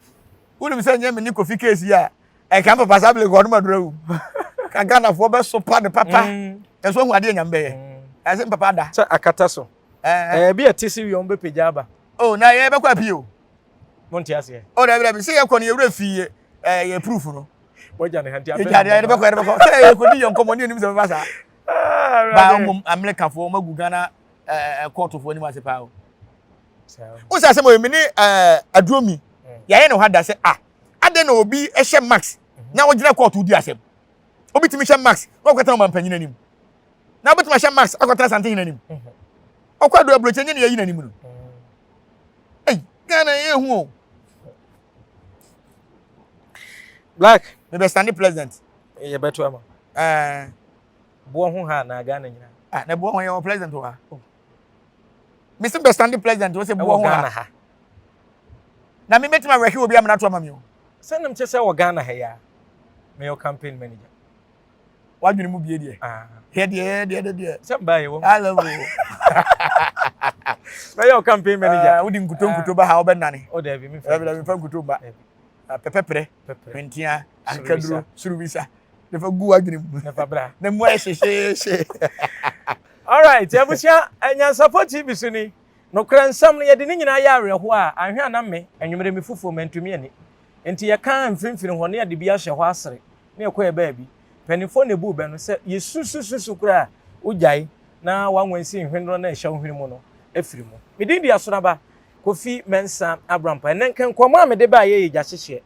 oni se nyame ni kofi case ya e kan papa sabele go no madura kan Ghana fo be so pa ne papa e so hu ade nyambe ye e se papa da sa akata so bi atisi wi on be pejaba oh na ye be kwa pio monti ase oh da bi se ye ko ne ye wura fi ye proof no boja ne hanti abe ya be kwa se ye ko di yon komoni ni se ba sa ba America fo magu Ghana court fo ni ma se pa o sa se mo mi ni aduomi ya ye no hada se ade na obi ehye max na wo gina court udi asem obi timi hye max wo kwata no mpanyin anim na obi timi hye max akwata santin anim okwado abroche nye ne yayi nanim no Ghana ye hu Black me be standing president ye beto ama bo ho ha na Ghana nyina na bo ho ye president wa Mr. Be standing president wo se bo ho ha na me metima wehwe obi amna to amami o sanam che se wo Ghana ha ya me your campaign manager wadwene mu bie die he de samba ye wo hello me your campaign manager wodi nkuto ba ha obenane o da bi mi fa nkuto ba pepepre pentia akaduro surubisa ne fa gu wadwene mu ne fa bra ne mo ehye all right yabusia Nyansapo TV suni no kransam no ye de nyina ya areho a ahwe aname enwumere mi fufuo mantumi ani enti ye kan mfimfini ho ne ya de bia hye ho asere ne ekoye ba bi penifo ne bu be no se yesusususu kura ujai na wanwansi nhwendro na ehya hwene mu no efiri mu medin dia sonaba Kofi Mensa Abrampa nenken komo amede ba ye gya hyehye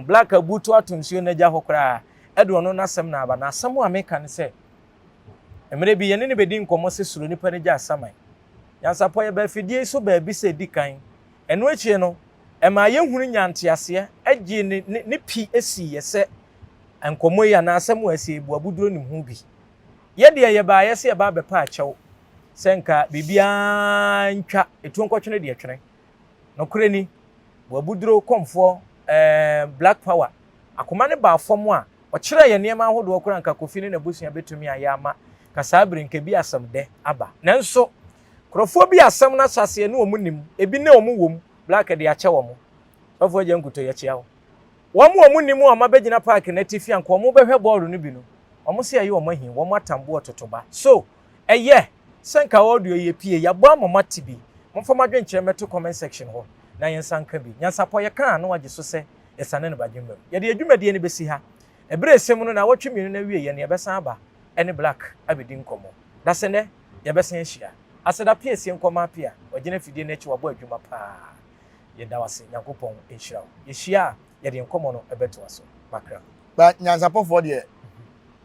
Black abutu atonsuo na gya hokra edo no nasem na aba na asem a meka ne se emre bi ye ne bedin komo se suro nipa ne gya asamai Nyansapo ye ba fidie so ba bi se dikan eno achie no ema ye hunu nyantease agye ne pi esi ye se enkomo ya na asem asi ebu abuduro nim hu bi ye de ye ba ye se ye ba be pa achew senka bibia ntwa etu nkotwene de twene no kureni wabuduro komfo black power akoma ne ba afom a okire ye niam ahodo okura nka Kofi ne nabusua betumi ayama kasabri nke bi asam de aba nanso krofo bi asam na sase ne omunim ebi ne omuwom black de ache wo ofo je nkuto ye chia wo omunim o mabegina park na tifi anko mo behwe ball no bi no omo se ayi omo hin wo matambo ototoba so eye senka audio ye pie ya bo amama tibi mfoma dwenkyere meto comment section ho na yensanka bi Nyansapo ye kan na wage so se esane ne badwemam ye de adwumade ne besi ha ebre esem no na wotweminu na wie ye ne besan aba ene black abedi nkomo da se ne ye besan hia aseda pie sie nkoma apia wagina fidie na chi wabo adwuma pa ye da wase Nyankopon enhyira ye hia ye de nkomo no ebeto aso Magraheb ba Nyansapo for de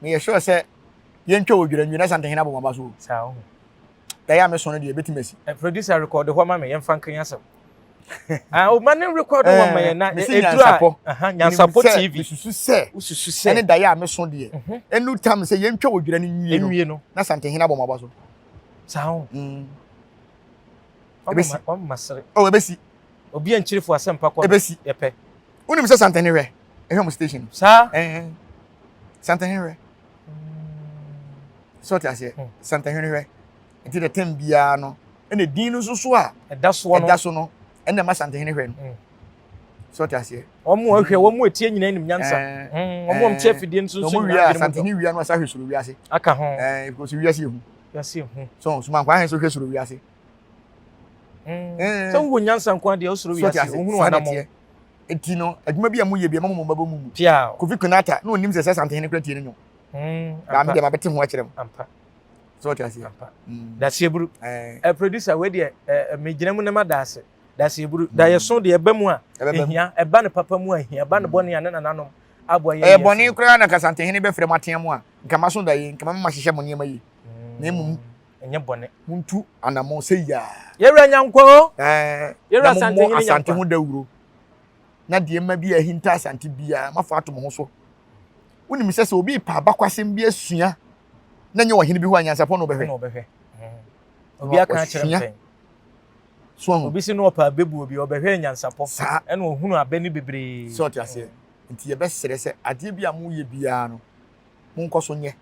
me ye sure se ye ntwa odwira na santen na bo maba so saa da ya me so no de betimasi producer record ho ma me yemfa nkan asem o man record wo ma ye na edura Nyansapo TV ususu se ene da ya me so de enu tam se ye ntwa odwira ni nwie no na santen na bo maba so saa o masere o ebesi obi anchirefo asem pa ko ebesi yepe unim se santen we ehwe station sa Santa Henry so ti ase Santa Henry enti the tem bia no ene din no so a ɛda so no ene ma Santa Henry no so ti ase omo ahwe omo etie nyina nim nyansa omo om chef die nso so nyina Santa Henry no asa hwe soro wi ase aka ho because wi ase hu so man kwa hen so hwe soro wi ase so wo nyansa nkwa de osoro wi ase ohunu anamo enti no adwuma bia mu ye bia mamo mbaba mu pia Kofi Kunata no nim se Santa Henry kra tie no ba me de ma bete ho a kyerem ampa so ti ase da sieburu producer we de me gina mu na ma da ase da sieburu da ye so de eba mu a ehia eba ne papa mu ahia eba ne bone ane nanom abo ye bone kra na ka Santa Henry be frem aten mu a nka ma so da ye nka ma hyehyɛ mo niam yi na emum enye bone muntu anamo se ya yewra nyankwo yewra Asante ho dawuro na de ma bi ahinta Asante bia mafa atom ho so wonim sɛ obi pa bakwasem bi asua na nye ohene bi ho Nyansapo no behwe obi aka kyerem so obi si no pa bebu obi obehwe Nyansapo ene ohunu abani bebre so ti ase nti ye besere sɛ ade bi amu ye bia no monkoso nye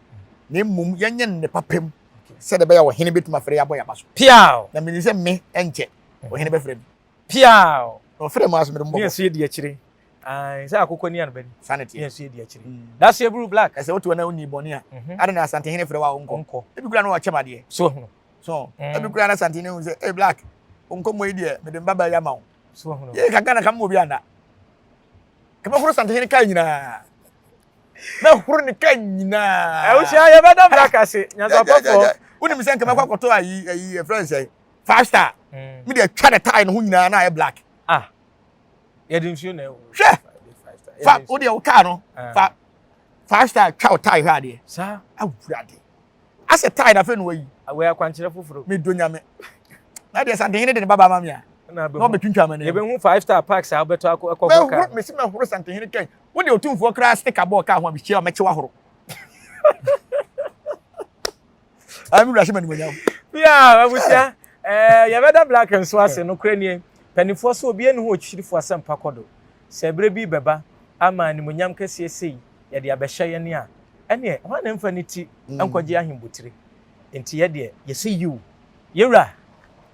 na emum yenye ne papam sɛ de be ya ohene betuma fere ya boya baso piao na me sɛ me enche ohene be fere piao o fere ma so me mbo yes ye di akire sɛ akokɔ ni anbani sanity yes ye di akire that's a blue black sɛ wotu na oni boni a ade na Asante Henry fere wa onko ebi kura na wa chema de so ebi kura na Asante Henry say black onko mo ide me de mbaba ya ma wo so hono ye kaka na kam obi anda kama horo Asante Henry kan nyina na horo ni kan nyina wo sia ye beda black ase Nyansapo fo woni mi se kama kwa koto ayi friend say 5 star me de twa the tie no ho nyina na ye black ye din nsuo na hwe fa o de o ka no fa 5 star twa tie ha de sa awurade ase tie na fe no wayi awe akwankyere foforo me do nyame na de Asante Henry de ne baba mama ya no betwintwa mane ye be hu 5 star parks a beto akọ ka me si me horo Asante Henry kan wo de otumfo kra sticker ball ka ho bi chia o meche wa horo ami rashi mani manyam ya abusia ye beda black and so ase no kranie panifo so obi enu ho chirifo asempa kodo se bre bi beba ama ni monyam kase sei ye de abehye ye ne a ene ho na mfa ni ti ankwaje ahimbotire enti ye de ye se you yewra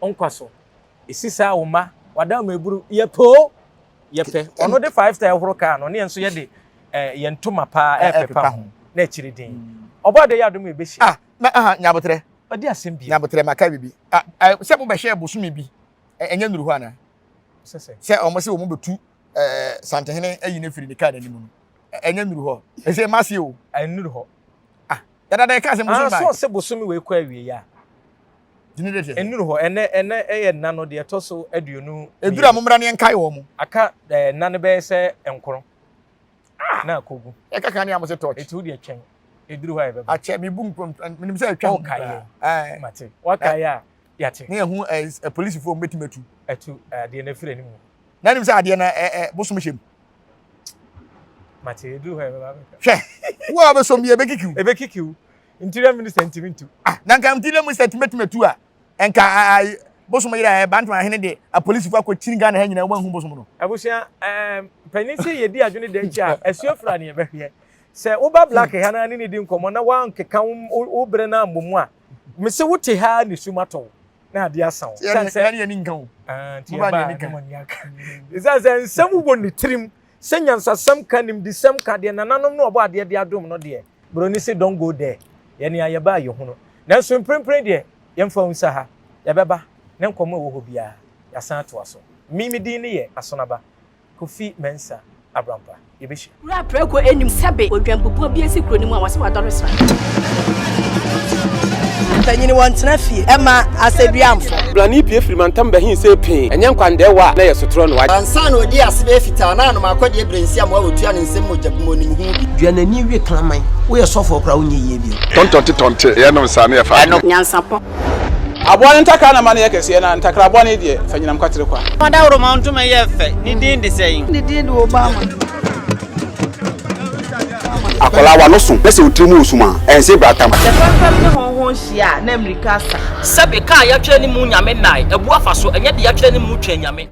onkwaso esisa woma wada ma eburu ye po ye pe ono de 5 star horo ka no ne enso ye de ye ntoma pa pepa ho na chiri din obode ya do me beshi nyabotre odi asem bi nyabotre maka bibi se mo behye bosumi bi enye nuru ho ana se omo se wo mo betu Asante Henry ayi na firi ne ka na nimu no enye nuru ho se mase o nuru ho dada ka se mo so ba so se bosumi we kwa awie ya dinede nuru ho ene eye nna no de etoso aduonu edura mo mra ne nkai wo mo aka nna ne be se enkoro na kogu e kaka ne amose touch etu de atwen eduru ho ebe ache mi bu nkom minim se atwa kai mate wakai a yate ne hu police fo metimetu etu de na firi animu na nim se ade na bosom hjem mate eduru ho ebe ba hwe wo abesom bi ebekikiu interior minister ntimintu na nka interior minister metimetu a enka bosom yira bantwa hene de police fo akotiri ga na ha nyina wo hu bosom no abusia penisi yedi adwene de nchi a asuafra ne ebehwe se uba black ha na ni di nkomo na wan keka wo bre na ambomu a me se wote ha ni sumato na ade asan se ne ni nka wo ti ba ni aka se nsem wo ni trim se nyansasam kanim di sam ka de nananom no obo ade de adom no de broni se don't go there ye ne ayeba ye hu no na so mprempren de ye mfa unsa ha ye beba ne nkomo wo ho bia ya san to aso mimi din ne ye asonaba Kofi Mensa Abrampa yebeshi ra preko enim sebe odwampupu bi esi kroni mu a wase wadoresra tanyini wontena fie ema aseduamfo blani pie frimantam bahin se pin enye nkwande wa na yesotro no wa ansa na odi asebe fita na no makodi ebrensi am wa otua ne nsem mojabumo nim hu duanani wie klaman wo ye sofo okra wo nye ye bi tontonte ye no sane ye fa Nyansapo abone ntaka na mane yekese na ntakra abone de fanyinam kwatere kwa wada woro ma ntoma ye fe ni din de sei ni din de Obama akola wa no so pese utrimu usuma ense bratam tefam ne honhon hia na America sa sabe ka ya twa ni mu nyame nai ebu afa so enye de ya twa ni mu twa nyame